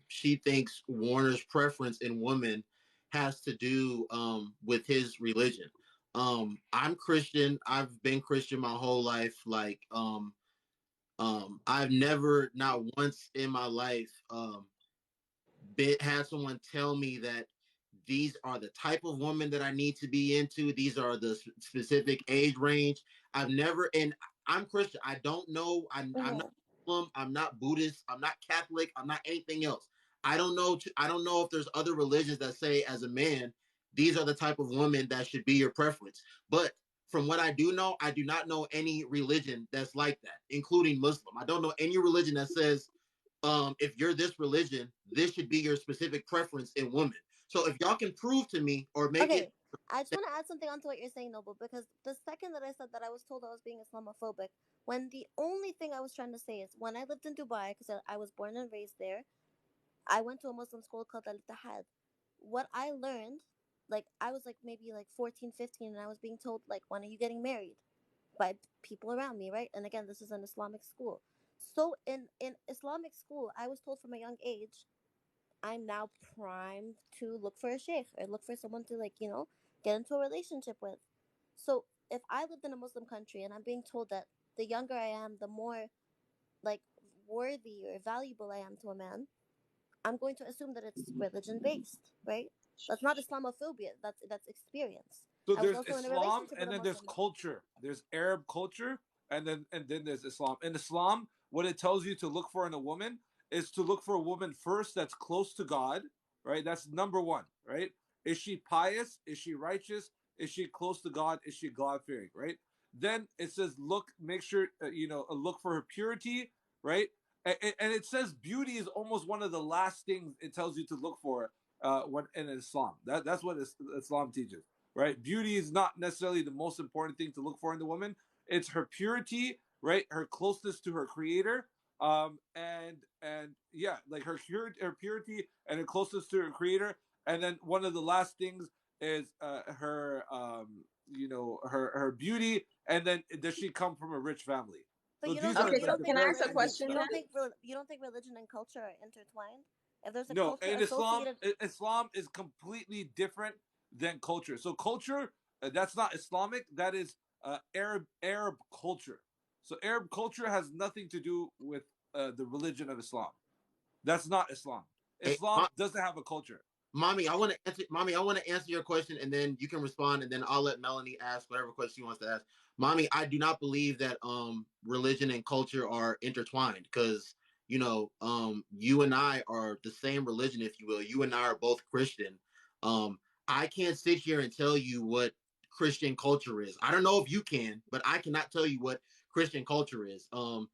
S2: she thinks Warner's preference in women has to do with his religion. I'm Christian. I've been Christian my whole life. Like, I've never, not once in my life, had someone tell me that these are the type of woman that I need to be into. These are the specific age range. I've never, and I'm Christian. I don't know. I'm not Muslim. I'm not Buddhist. I'm not Catholic. I'm not anything else. I don't know. I don't know if there's other religions that say, as a man, these are the type of women that should be your preference. But from what I do know, I do not know any religion that's like that, including Muslim. I don't know any religion that says if you're this religion, this should be your specific preference in women. So if y'all can prove to me or make
S1: Okay,
S2: it,
S1: I just want to add something onto what you're saying, Noble, because the second that I said that I was told I was being Islamophobic, when the only thing I was trying to say is when I lived in Dubai, because I was born and raised there, I went to a Muslim school called Al Ittihad. What I learned, like, I was like maybe like 14, 15, and I was being told, like, when are you getting married? By people around me, right? And again, this is an Islamic school. So in Islamic school, I was told from a young age, I'm now primed to look for a sheikh or look for someone to, like, get into a relationship with. So if I lived in a Muslim country and I'm being told that the younger I am, the more like worthy or valuable I am to a man, I'm going to assume that it's religion based, right? That's not Islamophobia. That's experience.
S4: So
S1: I was
S4: there's
S1: also in a
S4: Islam,
S1: relationship with
S4: and
S1: a
S4: then there's
S1: Muslim man.
S4: culture. There's Arab culture, and then there's Islam. In Islam, what it tells you to look for in a woman is to look for a woman first that's close to God, right? That's number one, right? Is she pious? Is she righteous? Is she close to God? Is she God fearing, right? Then it says look, make sure look for her purity, right? And it says beauty is almost one of the last things it tells you to look for when in Islam. That's what Islam teaches, right? Beauty is not necessarily the most important thing to look for in the woman. It's her purity, right? Her closeness to her creator. And yeah, like her purity and her closeness to her creator. And then one of the last things is her her beauty. And then does she come from a rich family?
S1: But
S4: So
S1: you don't
S4: these
S1: think
S4: are
S5: Okay,
S1: you
S5: so
S4: like
S1: don't
S4: the
S1: think
S5: can I
S4: very
S5: ask a
S1: religion
S4: basic
S5: question
S1: you
S4: stuff.
S5: then?
S1: don't think you don't think religion and culture are intertwined? If there's a
S4: No,
S1: culture
S4: in
S1: associated.
S4: Islam is completely different than culture. So culture, that's not Islamic. That is Arab culture. So Arab culture has nothing to do with the religion of Islam. That's not Islam.
S2: hey,
S4: Islam doesn't have a culture.
S2: mommy, I want to answer your question, and then you can respond, and then I'll let Melanie ask whatever question she wants to ask. Mommy, I do not believe that religion and culture are intertwined because you and I are the same religion, if you will. You and I are both Christian. Um, I can't sit here and tell you what Christian culture is. I don't know if you can, but I cannot tell you what Christian culture is. I'm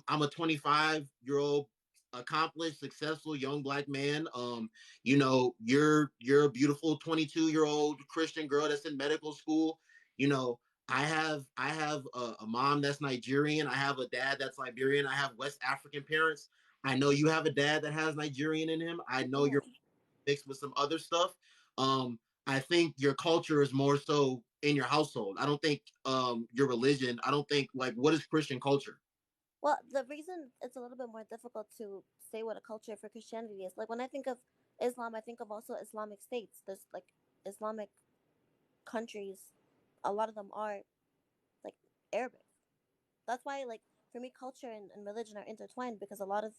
S2: a 25-year-old accomplished, successful young black man. You're a beautiful 22-year-old Christian girl that's in medical school. You know, I have a mom that's Nigerian. I have a dad that's Liberian. I have West African parents. I know you have a dad that has Nigerian in him. I know you're
S1: Mhm.
S2: mixed with some other stuff. Um, I think your culture is more so in your household. I don't think your religion. I don't think like what is Christian culture.
S1: Well, the reason it's a little bit more difficult to say what a culture for Christianity is, like when I think of Islam, I think of also Islamic states. There's like Islamic countries. A lot of them are like Arabic. That's why, like, for me, culture and religion are intertwined because a lot of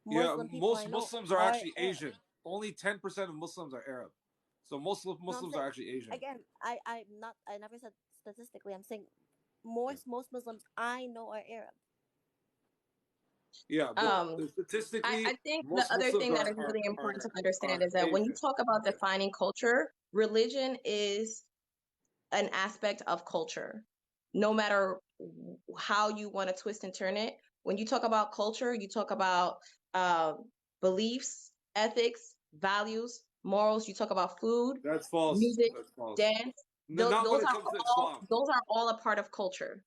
S4: Yeah,
S1: Muslim people I
S4: most
S1: know
S4: Muslims are
S1: are
S4: actually
S1: Arab.
S4: Asian. Only 10% of Muslims are Arab. So most
S1: No, I'm
S4: Muslims
S1: saying
S4: are actually Asian.
S1: again. I never said statistically. I'm saying most Muslims I know are Arab.
S4: Yeah, but
S5: Um, I
S4: statistically,
S5: think the
S4: most
S5: other
S4: Muslims
S5: thing that is really important to understand
S4: are
S5: is that when you
S4: Asian.
S5: talk about
S4: Yeah.
S5: defining culture, religion is an aspect of culture, no matter how you want to twist and turn it. When you talk about culture, you talk about uh, beliefs, ethics, values, morals. You talk about food,
S4: That's false.
S5: music,
S4: That's false.
S5: dance.
S4: No, not when
S5: Those
S4: it
S5: are
S4: comes to
S5: all
S4: Islam.
S5: those are all a part of culture,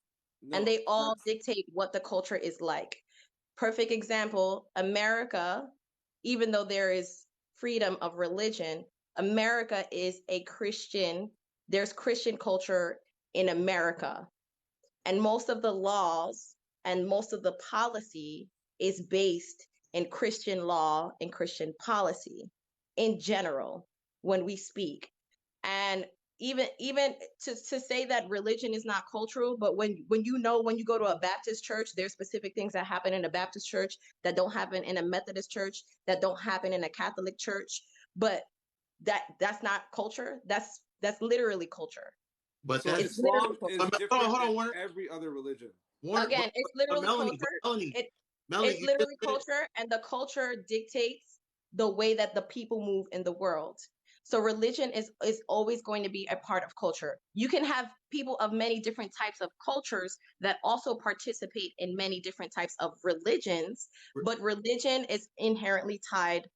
S5: and
S4: No,
S5: they all
S4: that's
S5: dictate what the culture is like. Perfect example, America, even though there is freedom of religion, America is a Christian, there's Christian culture in America. And most of the laws and most of the policy is based in Christian law and Christian policy in general when we speak. And even to say that religion is not cultural, but when you go to a Baptist church, there's specific things that happen in a Baptist church that don't happen in a Methodist church, that don't happen in a Catholic church. But that's not culture. That's literally culture.
S2: But
S4: so
S5: It's
S2: that's
S5: literally
S4: Islam is
S5: culture.
S2: hold on,
S4: different
S2: hold
S4: than
S2: on, Warner.
S4: every other religion.
S2: Warner,
S5: Again, it's
S2: but
S5: literally
S2: Melanie,
S5: culture. It
S2: Melanie,
S5: it's
S2: you just
S5: literally
S2: said,
S5: culture, and the culture dictates the way that the people move in the world. So religion is always going to be a part of culture. You can have people of many different types of cultures that also participate in many different types of religions, but religion is inherently tied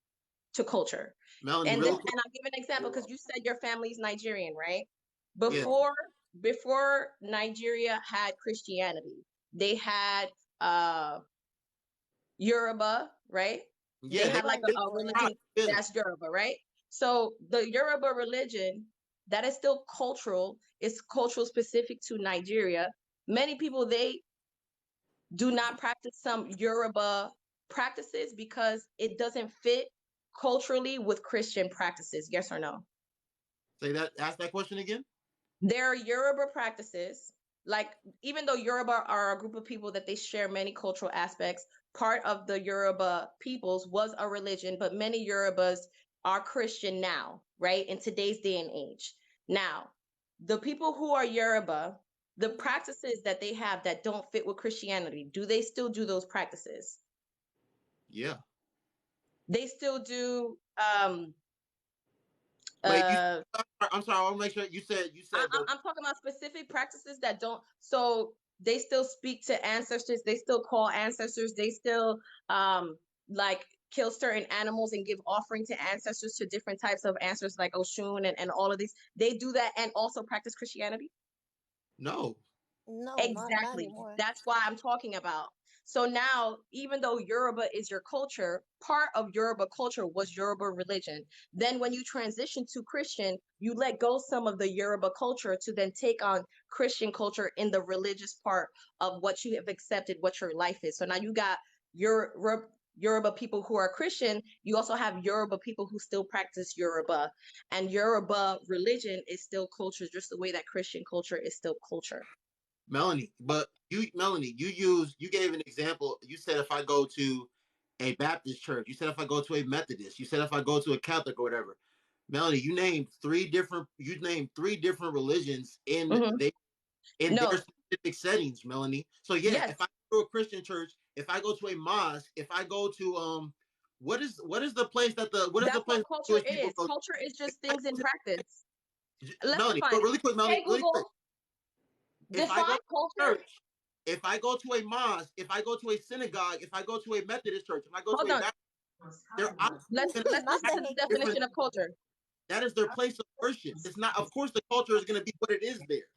S5: to culture.
S2: Melanie,
S5: And
S2: really quick.
S5: I'll give an example because you said your family's Nigerian, right?
S2: Yeah,
S5: Before Nigeria had Christianity, they had uh Yoruba, right? They
S2: yeah, they
S5: have like
S1: Yoruba
S5: a
S1: people, yeah.
S5: religion
S2: feel it.
S5: that's Yoruba, right? So the Yoruba religion that is still cultural, is cultural specific to Nigeria. Many people they do not practice some Yoruba practices because it doesn't fit culturally with Christian practices. Yes or no?
S2: Say that. Ask that question again.
S5: There are Yoruba practices, like even though Yoruba are a group of people that they share many cultural aspects, part of the Yoruba peoples was a religion, but many Yorubas are Christian now, right? In today's day and age. Now, the people who are Yoruba, the practices that they have that don't fit with Christianity, do they still do those practices?
S2: Yeah.
S5: They still do
S2: Wait, you.
S5: uh
S2: I'm sorry. I want to make sure you said the.
S5: I'm talking about specific practices that don't. So they still speak to ancestors. They still call ancestors. They still like kill certain animals and give offering to ancestors, to different types of ancestors like Oshun and all of these. They do that and also practice Christianity.
S2: No.
S1: No, not
S5: Exactly.
S1: anymore.
S5: That's why I'm talking about. So now, even though Yoruba is your culture, part of Yoruba culture was Yoruba religion. Then, when you transition to Christian, you let go some of the Yoruba culture to then take on Christian culture in the religious part of what you have accepted, what your life is. So now you got Yoruba people who are Christian. You also have Yoruba people who still practice Yoruba, and Yoruba religion is still culture, just the way that Christian culture is still culture.
S2: Melanie, you gave an example. You said if I go to a Baptist church, you said if I go to a Methodist, you said if I go to a Catholic or whatever. Melanie, you named three different religions
S5: Mhm.
S2: in their
S5: No,
S2: specific settings, Melanie. So yeah,
S5: yes,
S2: if I go to a Christian church, if I go to a mosque, if I go to what is the place that the what is the
S5: that's what
S2: place
S5: culture
S2: Jewish people
S5: is.
S2: go to?
S5: Culture is
S2: If
S5: just
S2: I
S5: things
S2: go
S5: in
S2: to
S5: practice. Let's
S2: Melanie,
S5: define
S2: but
S5: it.
S2: really quick, Melanie,
S5: Hey
S2: really quick.
S5: Google,
S2: If I go
S5: define
S2: to a
S5: culture.
S2: church, if I go to a mosque, if I go to a synagogue, if I go to a Methodist church, if I go to
S5: Hold
S2: a
S5: on.
S2: Baptist, they're obviously going to
S5: Let's
S1: Not
S5: listen
S1: the
S5: to
S2: practice
S5: the
S1: hey
S2: different.
S1: Google.
S5: definition of culture.
S2: That is their place of worship. It's not, of course, the culture is going to be what it is there.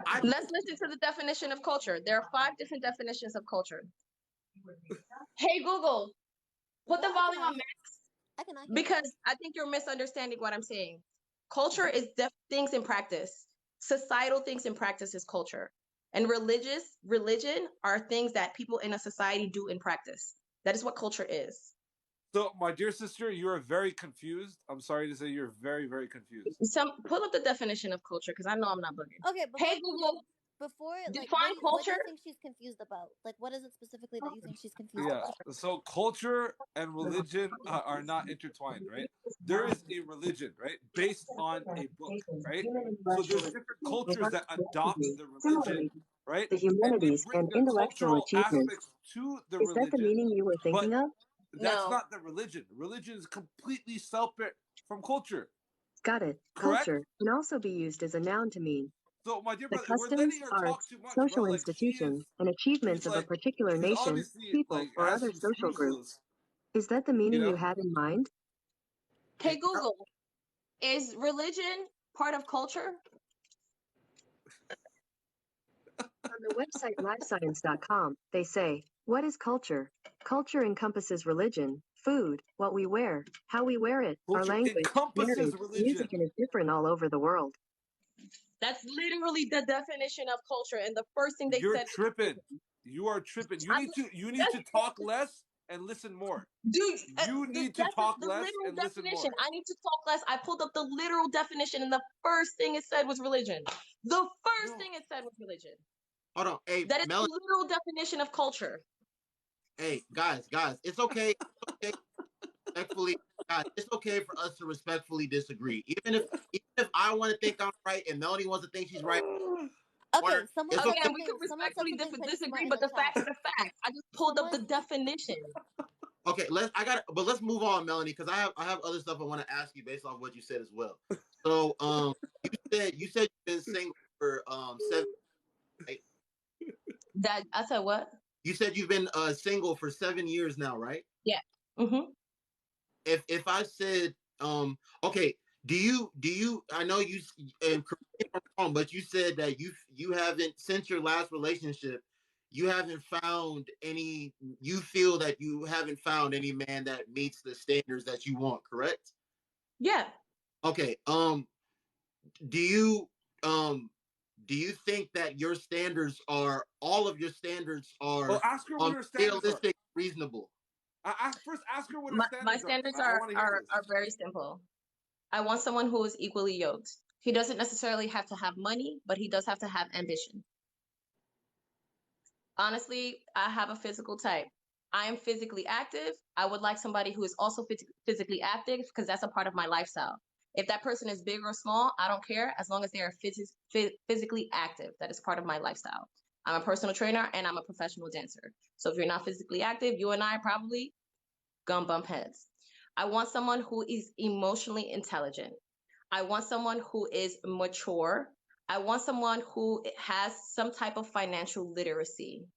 S2: I
S5: Let's listen to the definition of culture. There are 5 different definitions of culture. Hey Google, put the
S1: Well, I
S5: volume
S1: cannot
S5: on
S1: hear. I cannot hear them.
S5: because I think you're misunderstanding what I'm saying. Culture is things in practice. Societal things in practice is culture. And religion are things that people in a society do in practice. That is what culture is.
S4: So, my dear sister, you are very confused. I'm sorry to say you're very, very confused.
S5: Some pull up the definition of culture because I know I'm not bugging.
S1: Okay,
S5: Hey Google,
S1: before like
S5: define
S1: what do
S5: culture.
S1: you think she's confused about? Like what is it specifically that you think she's confused
S4: Yeah.
S1: about?
S4: So, culture and religion are not intertwined, right? There is a religion, right, based on a book, right? So, there's different cultures that adopt the religion, right?
S6: The
S4: And they
S6: humanities
S4: bring
S6: and
S4: their
S6: intellectual
S4: cultural
S6: achievements.
S4: aspects to the
S6: Is that the
S4: religion,
S6: meaning you were
S4: but
S6: thinking of?
S4: that's
S5: No.
S4: not the religion. Religion is completely separate from culture,
S6: Got it.
S4: correct?
S6: Culture can also be used as a noun to mean
S4: So, my dear
S5: The
S4: brother, we're
S5: customs,
S4: letting her talk
S5: arts,
S4: too much, bro.
S5: social
S4: Like
S5: institutions, and achievements of a particular
S4: she's
S5: nation,
S4: obviously
S5: people,
S4: like
S5: or
S4: has
S5: other
S4: some
S5: social
S4: screws
S5: group.
S4: loose.
S5: Is that the
S4: You
S5: meaning
S4: know?
S5: you had in mind? Hey, Google, is religion part of culture? On the website livescience.com, they say, what is culture? Culture encompasses religion, food, what we wear, how we wear it, our
S4: Culture
S5: language,
S4: encompasses
S5: marriage, music,
S4: religion.
S5: and is different all over the world. That's literally the definition of culture, and the first thing they
S4: You're
S5: said.
S4: tripping. You are tripping. You need to talk less and listen more.
S5: Dude,
S4: You need to talk
S5: the
S4: less
S5: literal
S4: and listen
S5: definition.
S4: more.
S5: I need to talk less. I pulled up the literal definition, and the first thing it said was religion. The first thing it said was religion.
S2: Hold on. Hey,
S5: That is
S2: Melanie.
S5: the literal definition of culture.
S2: Hey, guys, it's okay. It's okay. Respectfully, guys, it's okay for us to respectfully disagree. Even if I want to think I'm right and Melanie wants to think she's right.
S1: Okay, someone
S2: it's
S1: said
S2: okay.
S5: And we
S1: something.
S5: could
S1: Someone said
S5: respectfully
S1: something pretty smart
S5: disagree,
S1: in
S5: but
S1: the
S5: the
S1: chat.
S5: facts are facts. I just pulled up the definition.
S2: Okay, let's move on, Melanie, because I have other stuff I want to ask you based off what you said as well. So, you said you've been single for 7. Right?
S5: That I said what?
S2: You said you've been single for 7 years now, right?
S5: Yeah. Mm-hmm.
S2: If I said okay, do you I know you and correct me if I'm wrong, but you said that you haven't, since your last relationship, you haven't found any, you feel that you haven't found any man that meets the standards that you want, correct?
S5: Yeah.
S2: Okay, do you do you think that your standards are, all of your standards are
S4: Well, ask her what her standards are.
S2: realistic, reasonable?
S4: First, ask her what her
S5: My
S4: standards
S5: standards
S4: are. I want to hear this.
S5: are very simple. I want someone who is equally yoked. He doesn't necessarily have to have money, but he does have to have ambition. Honestly, I have a physical type. I am physically active. I would like somebody who is also physically active because that's a part of my lifestyle. If that person is big or small, I don't care as long as they are physically active. That is part of my lifestyle. I'm a personal trainer and I'm a professional dancer. So if you're not physically active, you and I probably gonna bump heads. I want someone who is emotionally intelligent. I want someone who is mature. I want someone who has some type of financial literacy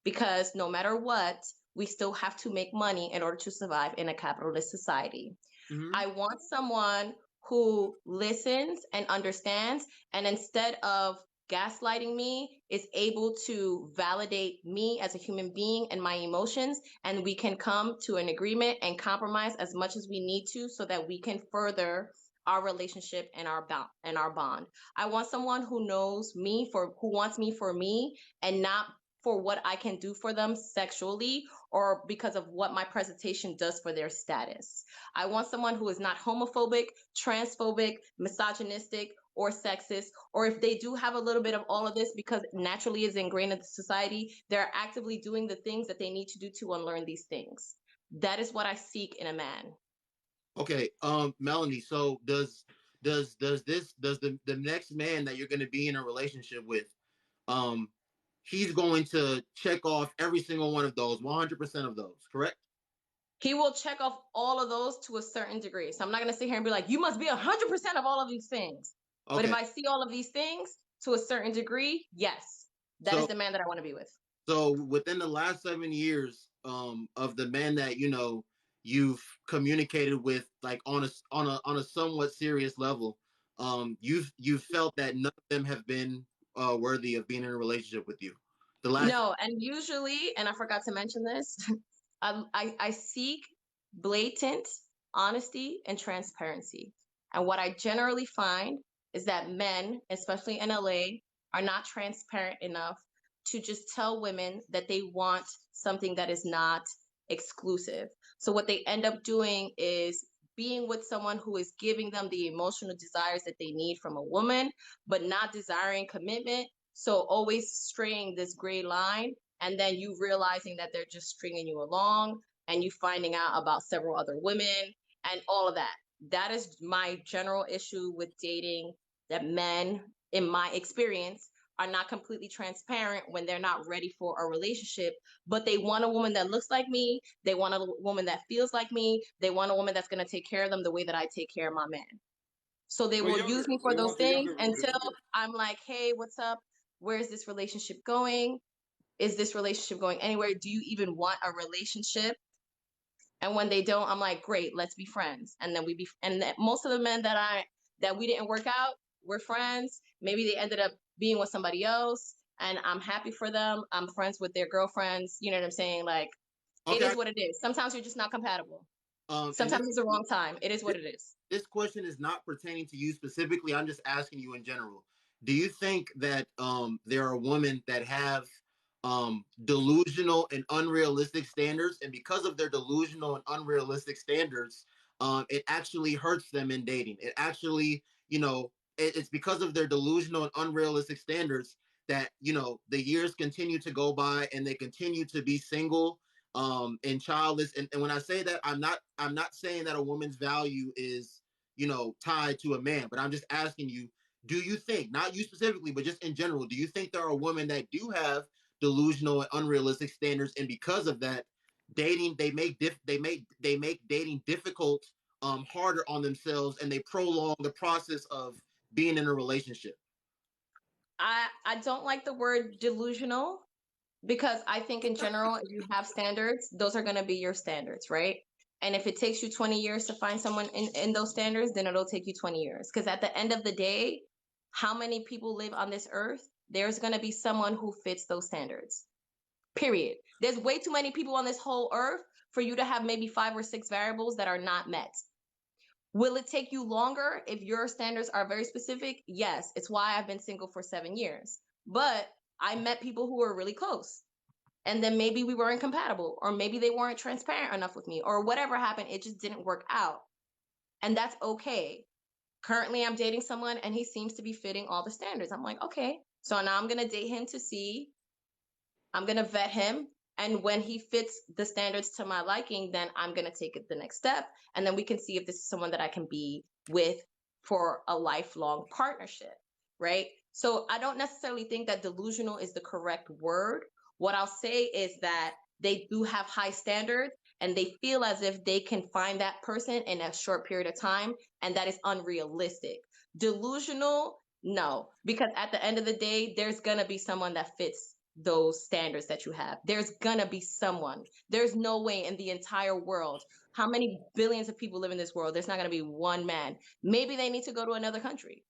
S5: because no matter what, we still have to make money in order to survive in a capitalist society.
S2: Mm-hmm.
S5: I want someone who listens and understands, and instead of gaslighting me, is able to validate me as a human being and my emotions, and we can come to an agreement and compromise as much as we need to so that we can further our relationship and our bond. I want someone who knows me for who wants me for me and not for what I can do for them sexually or because of what my presentation does for their status. I want someone who is not homophobic, transphobic, misogynistic, or sexist, or if they do have a little bit of all of this because naturally is ingrained in the society, they're actively doing the things that they need to do to unlearn these things. That is what I seek in a man.
S2: Okay, Melanie, so does the next man that you're going to be in a relationship with, um he's going to check off every single one of those, 100% of those, correct?
S5: He will check off all of those to a certain degree. So I'm not going to sit here and be like, you must be 100% of all of these things.
S2: Okay.
S5: But if I see all of these things to a certain degree, yes, that is the man that I want to be with.
S2: So within the last 7 years, of the men that you've communicated with, like on a somewhat serious level, you've felt that none of them have been worthy of being in a relationship with you.
S5: No, and usually, and I forgot to mention this, I seek blatant honesty and transparency. And what I generally find is that men, especially in LA, are not transparent enough to just tell women that they want something that is not exclusive. So what they end up doing is being with someone who is giving them the emotional desires that they need from a woman, but not desiring commitment. So always straying this gray line, and then you realizing that they're just stringing you along and you finding out about several other women and all of that. That is my general issue with dating, that men, in my experience, are not completely transparent when they're not ready for a relationship, but they want a woman that looks like me. They want a woman that feels like me. They want a woman that's going to take care of them the way that I take care of my man. So they
S4: But
S5: will
S4: younger.
S5: use me for
S4: They
S5: those
S4: want the
S5: things
S4: younger
S5: until
S4: version.
S5: I'm like, hey, what's up? Where's this relationship going? Is this relationship going anywhere? Do you even want a relationship? And when they don't, I'm like, great, let's be friends. And then most of the men that we didn't work out, we're friends. Maybe they ended up being with somebody else, and I'm happy for them. I'm friends with their girlfriends. You know what I'm saying? Like, it
S2: Okay.
S5: is what it is. Sometimes you're just not compatible.
S2: And
S5: Sometimes it's the wrong time. It is what it is.
S2: this question is not pertaining to you specifically. I'm just asking you in general. Do you think that there are women that have delusional and unrealistic standards, and because of their delusional and unrealistic standards, it actually hurts them in dating? It actually, it's because of their delusional and unrealistic standards that the years continue to go by and they continue to be single and childless. And when I say that, I'm not saying that a woman's value is tied to a man, but I'm just asking you, do you think, not you specifically, but just in general, do you think there are women that do have delusional and unrealistic standards, and because of that, dating they make dating difficult, harder on themselves, and they prolong the process of being in a relationship?
S5: I don't like the word delusional, because I think in general, if you have standards, those are going to be your standards, right? And if it takes you 20 years to find someone in those standards, then it'll take you 20 years. Because at the end of the day, how many people live on this earth? There's going to be someone who fits those standards. Period. There's way too many people on this whole earth for you to have maybe 5 or 6 variables that are not met. Will it take you longer if your standards are very specific? Yes. It's why I've been single for 7 years. But I met people who were really close. And then maybe we weren't compatible, or maybe they weren't transparent enough with me, or whatever happened. It just didn't work out. And that's okay. Currently, I'm dating someone and he seems to be fitting all the standards. I'm like, okay. So now I'm going to date him to see, I'm going to vet him. And when he fits the standards to my liking, then I'm going to take it the next step. And then we can see if this is someone that I can be with for a lifelong partnership, right? So I don't necessarily think that delusional is the correct word. What I'll say is that they do have high standards and they feel as if they can find that person in a short period of time. And that is unrealistic. Delusional, no, because at the end of the day, there's going to be someone that fits those standards that you have. There's gonna be someone. There's no way in the entire world. How many billions of people live in this world? There's not gonna be one man. Maybe they need to go to another country.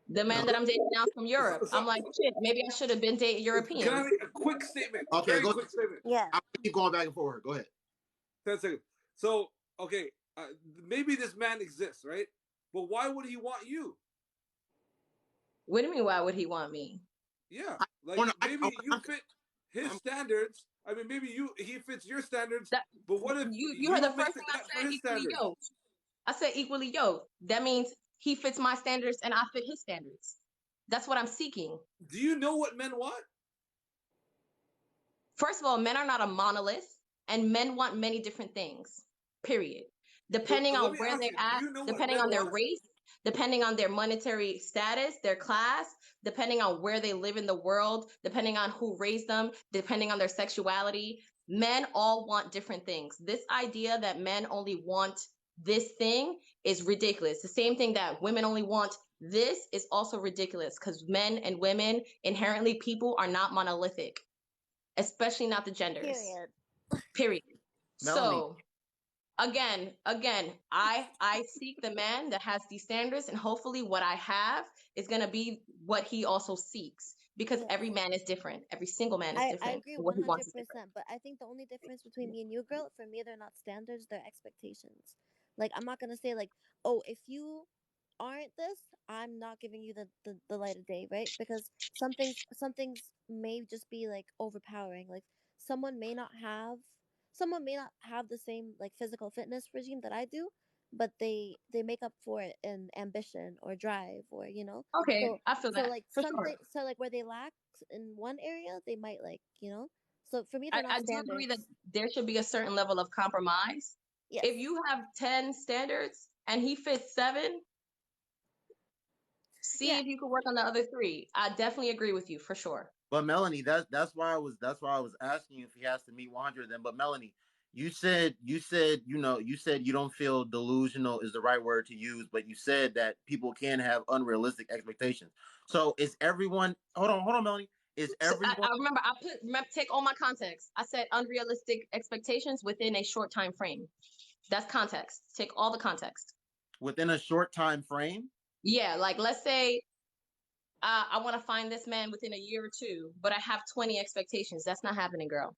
S5: The man that I'm dating now is from Europe. I'm like, shit, maybe I should have been dating Europeans.
S4: Can I make a quick statement?
S2: Okay,
S4: Very
S2: go.
S4: quick statement.
S1: Yeah.
S2: I'm gonna keep going back and forth. Go ahead.
S4: 10 seconds. So, okay, maybe this man exists, right? But why would he want you?
S5: What do you mean, why would he want me?
S4: Yeah, like maybe you fit his standards. I mean, maybe he fits your standards. But what if
S5: you heard the
S4: don't make
S5: first
S4: the
S5: thing I
S4: cut for
S5: said,
S4: his
S5: equally
S4: standards?
S5: yoked. I said equally yoked. That means he fits my standards and I fit his standards. That's what I'm seeking.
S4: Do you know what men want?
S5: First of all, men are not a monolith, and men want many different things, period. Depending on where they're at, depending on their race, depending on their monetary status, their class, depending on where they live in the world, depending on who raised them, depending on their sexuality, men all want different things. This idea that men only want this thing is ridiculous. The same thing that women only want this is also ridiculous, because men and women, inherently, people are not monolithic, especially not the genders. Period.
S2: Melanie.
S5: So again, I seek the man that has these standards, and hopefully what I have is gonna be what he also seeks, because every man is different. Every single man is different.
S1: I agree
S5: What he wants is
S1: 100%,
S5: different.
S1: but I think the only difference between me and you, girl, for me, they're not standards, they're expectations. Like, I'm not gonna say, like, oh, if you aren't this, I'm not giving you the light of day, right? Because some things may just be like overpowering. Like, someone may not have someone may not have the same like physical fitness regime that I do, but they make up for it in ambition or drive, or
S5: Okay,
S1: so
S5: I feel
S1: so
S5: that
S1: like
S5: for sure.
S1: something, so like where they lack in one area, they might so for me, they're not
S5: I do agree that
S1: standards.
S5: there should be a certain level of compromise.
S1: Yes.
S5: If you have 10 standards and he fits 7, see
S1: Yeah.
S5: if you could work on the other 3. I definitely agree with you for sure.
S2: But Melanie, that's why I was asking you if he has to meet 100 of them. But Melanie, you said you said you don't feel delusional is the right word to use, but you said that people can have unrealistic expectations. So is everyone? Hold on, Melanie. Is
S5: So
S2: everyone
S5: I remember take all my context. I said unrealistic expectations within a short time frame. That's context. Take all the context.
S2: within a short time frame?
S5: Yeah, like let's say I want to find this man within a year or two, but I have 20 expectations. That's not happening, girl.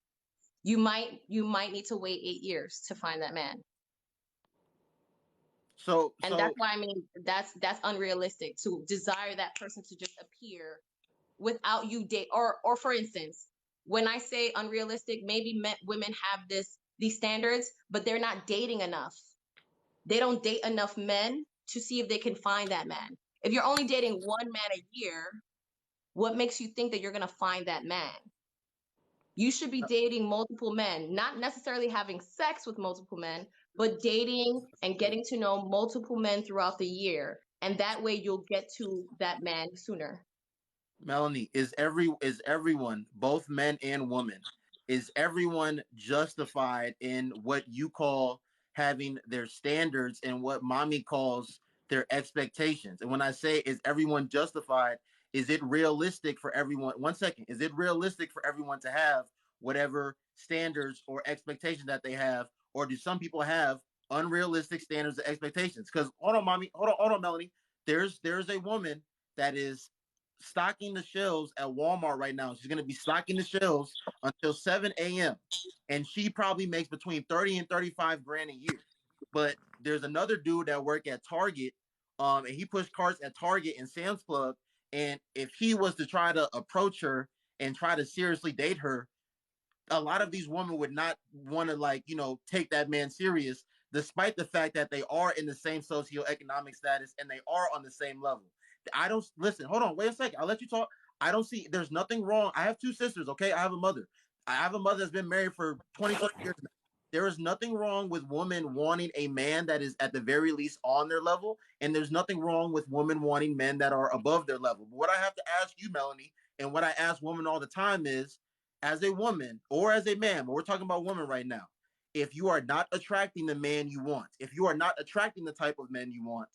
S5: You might need to wait 8 years to find that man. And that's
S2: So
S5: why I mean that's unrealistic to desire that person to just appear without you date or for instance, when I say unrealistic, maybe women have these standards, but they're not dating enough. They don't date enough men to see if they can find that man. If you're only dating one man a year, what makes you think that you're going to find that man? You should be dating multiple men, not necessarily having sex with multiple men, but dating and getting to know multiple men throughout the year. And that way you'll get to that man sooner.
S2: Melanie, is everyone, both men and women, is everyone justified in what you call having their standards and what mommy calls their expectations? And when I say is everyone justified, is it realistic for everyone? One second, is it realistic for everyone to have whatever standards or expectations that they have, or do some people have unrealistic standards and expectations? Because hold on, mommy, hold on, Melanie. There's a woman that is stocking the shelves at Walmart right now. She's going to be stocking the shelves until 7 a.m. And she probably makes between 30 and 35 grand a year. But there's another dude that work at Target, and he pushed carts at Target and Sam's Club. And if he was to try to approach her and try to seriously date her, a lot of these women would not want to take that man serious, despite the fact that they are in the same socioeconomic status and they are on the same level. I don't listen. Hold on, wait a second. I'll let you talk. I don't see. There's nothing wrong. I have two sisters. Okay, I have a mother. I have a mother that's been married for 20 years now. There is nothing wrong with women wanting a man that is at the very least on their level, and there's nothing wrong with women wanting men that are above their level. But what I have to ask you, Melanie, and what I ask women all the time is, as a woman or as a man, but we're talking about women right now. If you are not attracting the man you want, if you are not attracting the type of men you want,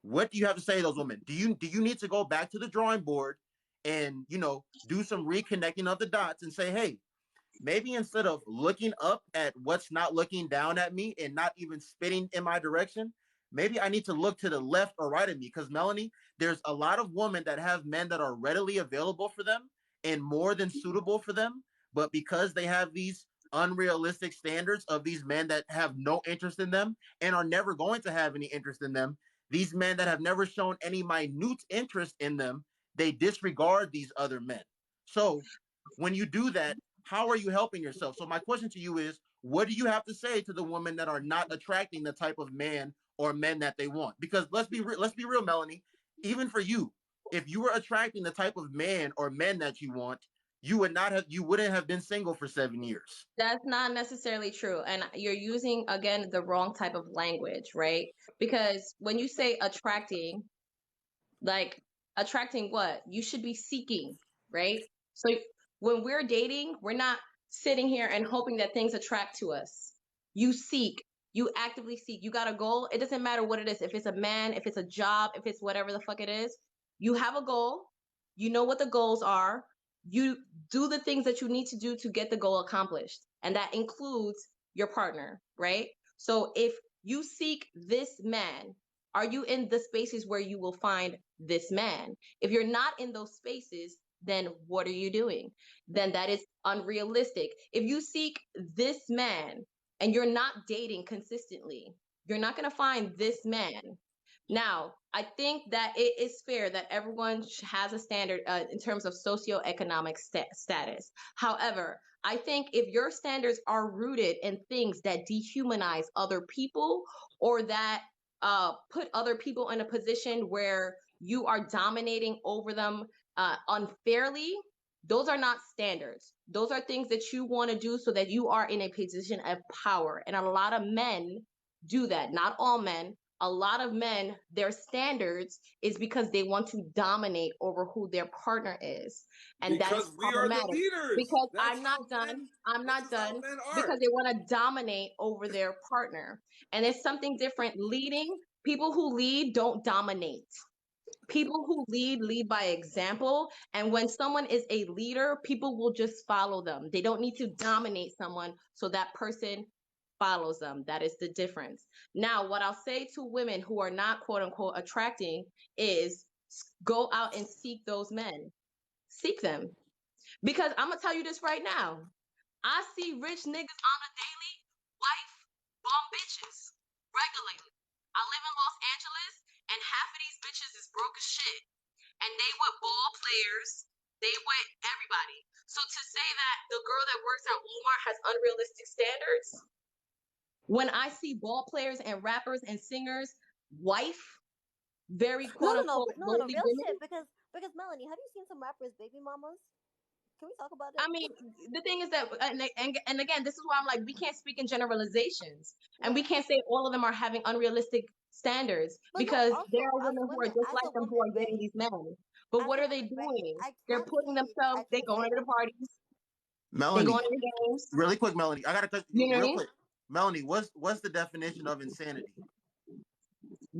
S2: what do you have to say to those women? Do you need to go back to the drawing board and do some reconnecting of the dots and say, hey, maybe instead of looking up at what's not looking down at me and not even spitting in my direction, maybe I need to look to the left or right of me? Because Melanie, there's a lot of women that have men that are readily available for them and more than suitable for them, but because they have these unrealistic standards of these men that have no interest in them and are never going to have any interest in them, these men that have never shown any minute interest in them, they disregard these other men. So when you do that, how are you helping yourself? So my question to you is, what do you have to say to the women that are not attracting the type of man or men that they want? Because let's be real, Melanie. Even for you, if you were attracting the type of man or men that you want, you wouldn't have been single for 7 years.
S5: That's not necessarily true. And you're using, again, the wrong type of language, right? Because when you say attracting, like attracting what? You should be seeking, right? So when we're dating, we're not sitting here and hoping that things attract to us. You seek, you actively seek. You got a goal. It doesn't matter what it is. If it's a man, if it's a job, if it's whatever the fuck it is, you have a goal. You know what the goals are. You do the things that you need to do to get the goal accomplished. And that includes your partner, right? So if you seek this man, are you in the spaces where you will find this man? If you're not in those spaces, then what are you doing? Then that is unrealistic. If you seek this man and you're not dating consistently, you're not going to find this man. Now, I think that it is fair that everyone has a standard in terms of socioeconomic status. However, I think if your standards are rooted in things that dehumanize other people or that put other people in a position where you are dominating over them unfairly, those are not standards. Those are things that you want to do so that you are in a position of power. And a lot of men do that. Not all men. a lot of men, their standards is because they want to dominate over who their partner is. And that is
S4: Because we are the
S5: problematic.
S4: leaders.
S5: Because
S4: That's
S5: I'm not
S4: how
S5: done.
S4: men,
S5: I'm
S4: this
S5: not
S4: is how
S5: done.
S4: men are.
S5: Because they want to dominate over their partner. And it's something different. Leading, people who lead don't dominate. People who lead by example. And when someone is a leader, people will just follow them. They don't need to dominate someone so that person follows them. That is the difference. Now, what I'll say to women who are not quote unquote attracting is go out and seek those men. Seek them. Because I'm going to tell you this right now. I see rich niggas on a daily wife bomb bitches regularly. I live in Los Angeles and half of these bitches is broke as shit. And they with ball players, they with everybody. So to say that the girl that works at Walmart has unrealistic standards, when I see ball players and rappers and singers wife very quote unquote lowly
S1: real
S5: women.
S1: shit. Because Melanie, have you seen some rappers' baby mamas? Can we talk about it?
S5: I mean, the thing is that, and again, this is why I'm like, we can't speak in generalizations, and we can't say all of them are having unrealistic standards, because there are women who are just like them who are getting these men. But what are they doing? They're putting themselves. They going to the parties.
S2: Melanie,
S5: they going to the games.
S2: Really quick, Melanie, I gotta cut
S5: You know what I
S2: real
S5: mean?
S2: quick. Melanie, what's the definition of insanity?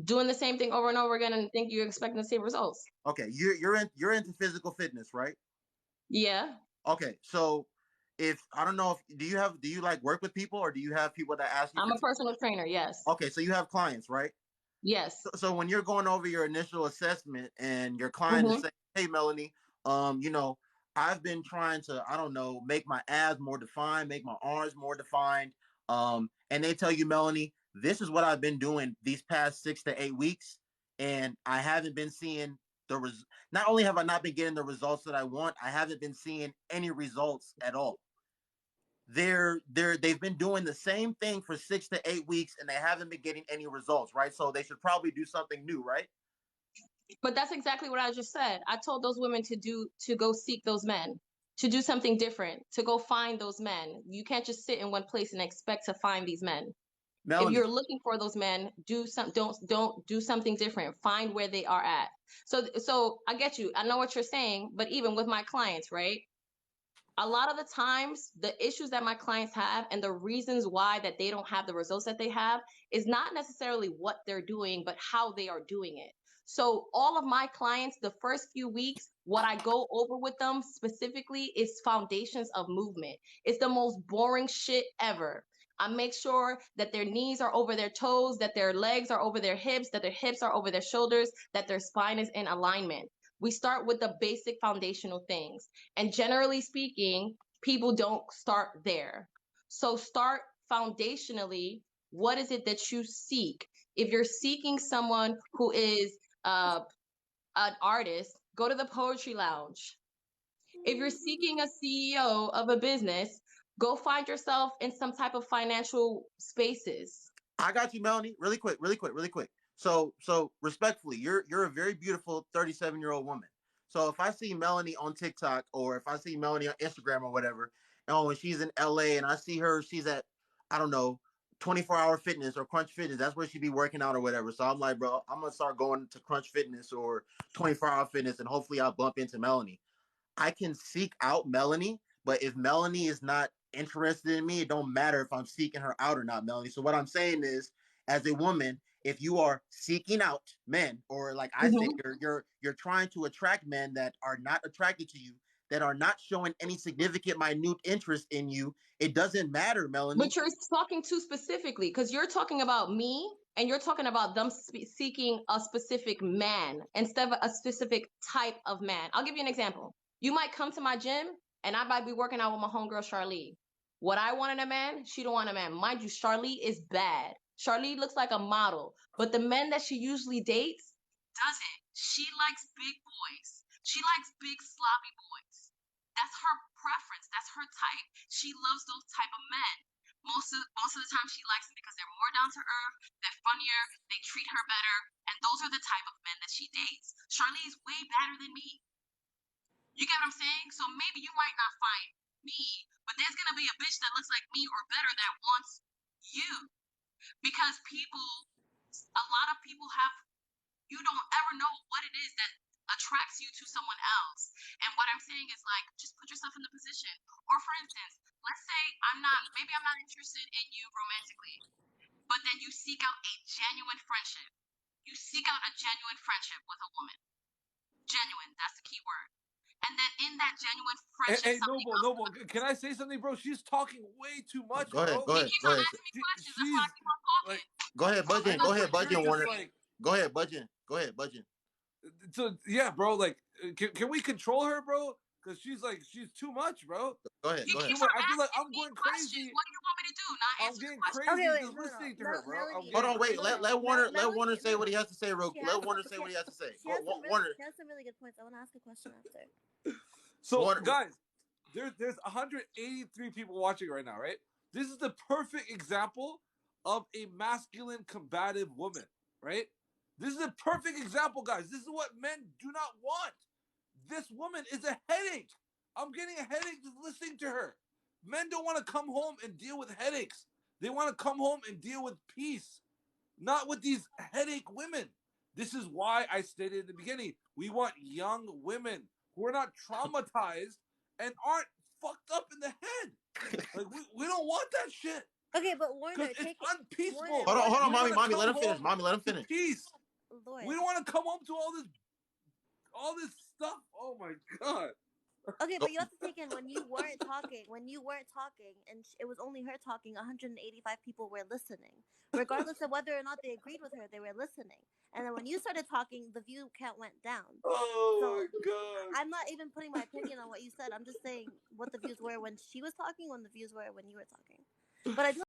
S5: Doing the same thing over and over again and think you're expecting the same results.
S2: Okay, you're into physical fitness, right?
S5: Yeah.
S2: Okay, so if I don't know if do you like work with people, or do you have people that ask you?
S5: I'm a personal trainer. Yes.
S2: Okay, so you have clients, right?
S5: Yes.
S2: So when you're going over your initial assessment and your client is saying, "Hey, Melanie, I've been trying to, I don't know, make my abs more defined, make my arms more defined," and they tell you, "Melanie, this is what I've been doing these past 6 to 8 weeks, and I haven't been seeing not only have I not been getting the results that I want, I haven't been seeing any results at all." They've been doing the same thing for 6 to 8 weeks and they haven't been getting any results, right? So they should probably do something new, right?
S5: But that's exactly what I just said. I told those women to go seek those men, to do something different, to go find those men. You can't just sit in one place and expect to find these men. Melanie, if you're looking for those men, don't do something different. Find where they are at. So I get you. I know what you're saying, but even with my clients, right? A lot of the times the issues that my clients have and the reasons why that they don't have the results that they have is not necessarily what they're doing, but how they are doing it. So all of my clients, the first few weeks, what I go over with them specifically is foundations of movement. It's the most boring shit ever. I make sure that their knees are over their toes, that their legs are over their hips, that their hips are over their shoulders, that their spine is in alignment. We start with the basic foundational things. And generally speaking, people don't start there. So start foundationally. What is it that you seek? If you're seeking someone who is an artist, go to the Poetry Lounge. If you're seeking a CEO of a business, go find yourself in some type of financial spaces.
S2: I got you, Melanie. Really quick. So respectfully, you're a very beautiful 37-year-old woman. So if I see Melanie on TikTok, or if I see Melanie on Instagram or whatever, and she's in LA and I see her, she's at, I don't know, 24-hour fitness or Crunch Fitness, that's where she be working out or whatever. So I'm like, bro, I'm gonna start going to Crunch Fitness or 24-hour fitness, and hopefully I'll bump into Melanie. I can seek out Melanie, but if Melanie is not interested in me, it don't matter if I'm seeking her out or not, Melanie. So what I'm saying is, as a woman, if you are seeking out men, or like I say, you're trying to attract men that are not attracted to you, that are not showing any significant minute interest in you, it doesn't matter, Melanie.
S5: But you're talking too specifically, because you're talking about me and you're talking about them seeking a specific man instead of a specific type of man. I'll give you an example. You might come to my gym and I might be working out with my homegirl Charlie. What I want in a man, she don't want a man. Mind you, Charlie is bad. Charlie looks like a model, but the men that she usually dates doesn't. She likes big boys. She likes big sloppy boys. That's her preference. That's her type. She loves those type of men. Most of the time she likes them because they're more down to earth, they're funnier, they treat her better, and those are the type of men that she dates. Charlie is way better than me. You get what I'm saying? So maybe you might not find me, but there's gonna be a bitch that looks like me or better that wants you. Because people A lot of people have, you don't ever know what it is that attracts you to someone else. And what I'm saying is like, just put yourself in the position. Or for instance, let's say maybe I'm not interested in you romantically, but then you seek out a genuine friendship. You seek out a genuine friendship with a woman. Genuine, that's the key word. And then in that genuine friendship,
S4: Hey, Noble, can I say something, bro? She's talking way too much,
S2: Go ahead,
S4: bro.
S2: go ahead,
S5: keeps
S2: go
S5: on
S2: ahead.
S5: asking me questions. That's
S4: She's
S5: why I keep on talking.
S4: like,
S2: Go ahead, Budgeon. Go ahead, Budgeon,
S4: just
S2: Warner.
S4: like,
S2: Go ahead, Budgeon. Go ahead, Budgeon.
S4: so yeah, bro. Like, can we control her, bro? Because she's too much, bro.
S2: Go ahead,
S5: He
S2: go ahead.
S5: keeps on
S4: I feel like
S5: asking
S4: I'm
S5: me
S4: going
S5: questions.
S4: crazy.
S5: What do you want me to do? Not
S4: I'm
S5: answer the
S4: getting
S5: question.
S4: crazy
S1: Okay, wait,
S4: just
S1: no.
S4: listening to her, bro.
S1: Melody,
S2: Hold on, wait.
S1: no,
S2: Let Warner
S1: Melody,
S2: say what he has to say. Let Warner say what he has to say.
S1: She has
S2: Warner.
S1: some really good points. I want to ask a question after.
S4: So,
S2: Warner.
S4: guys, there's 183 people watching right now, right? This is the perfect example of a masculine combative woman, right? This is a perfect example, guys. This is what men do not want. This woman is a headache. I'm getting a headache just listening to her. Men don't want to come home and deal with headaches. They want to come home and deal with peace, not with these headache women. This is why I stated in the beginning, we want young women who are not traumatized and aren't fucked up in the head. Like, we don't want that shit.
S1: Okay, but Warner,
S4: Because it's
S1: take
S4: unpeaceful.
S1: Warner,
S2: Hold on,
S4: We wanna
S2: mommy.
S4: come
S2: Let him finish.
S4: home
S2: Mommy, let him
S4: to
S2: finish.
S4: peace.
S1: Lord.
S4: We don't want to come home to all this stuff. Oh my god.
S1: Okay, but you have to take in when you weren't talking, and it was only her talking, 185 people were listening. Regardless of whether or not they agreed with her, they were listening. And then when you started talking, the view count went down.
S4: Oh
S1: So,
S4: my god.
S1: I'm not even putting my opinion on what you said. I'm just saying what the views were when she was talking, when the views were when you were talking. But I do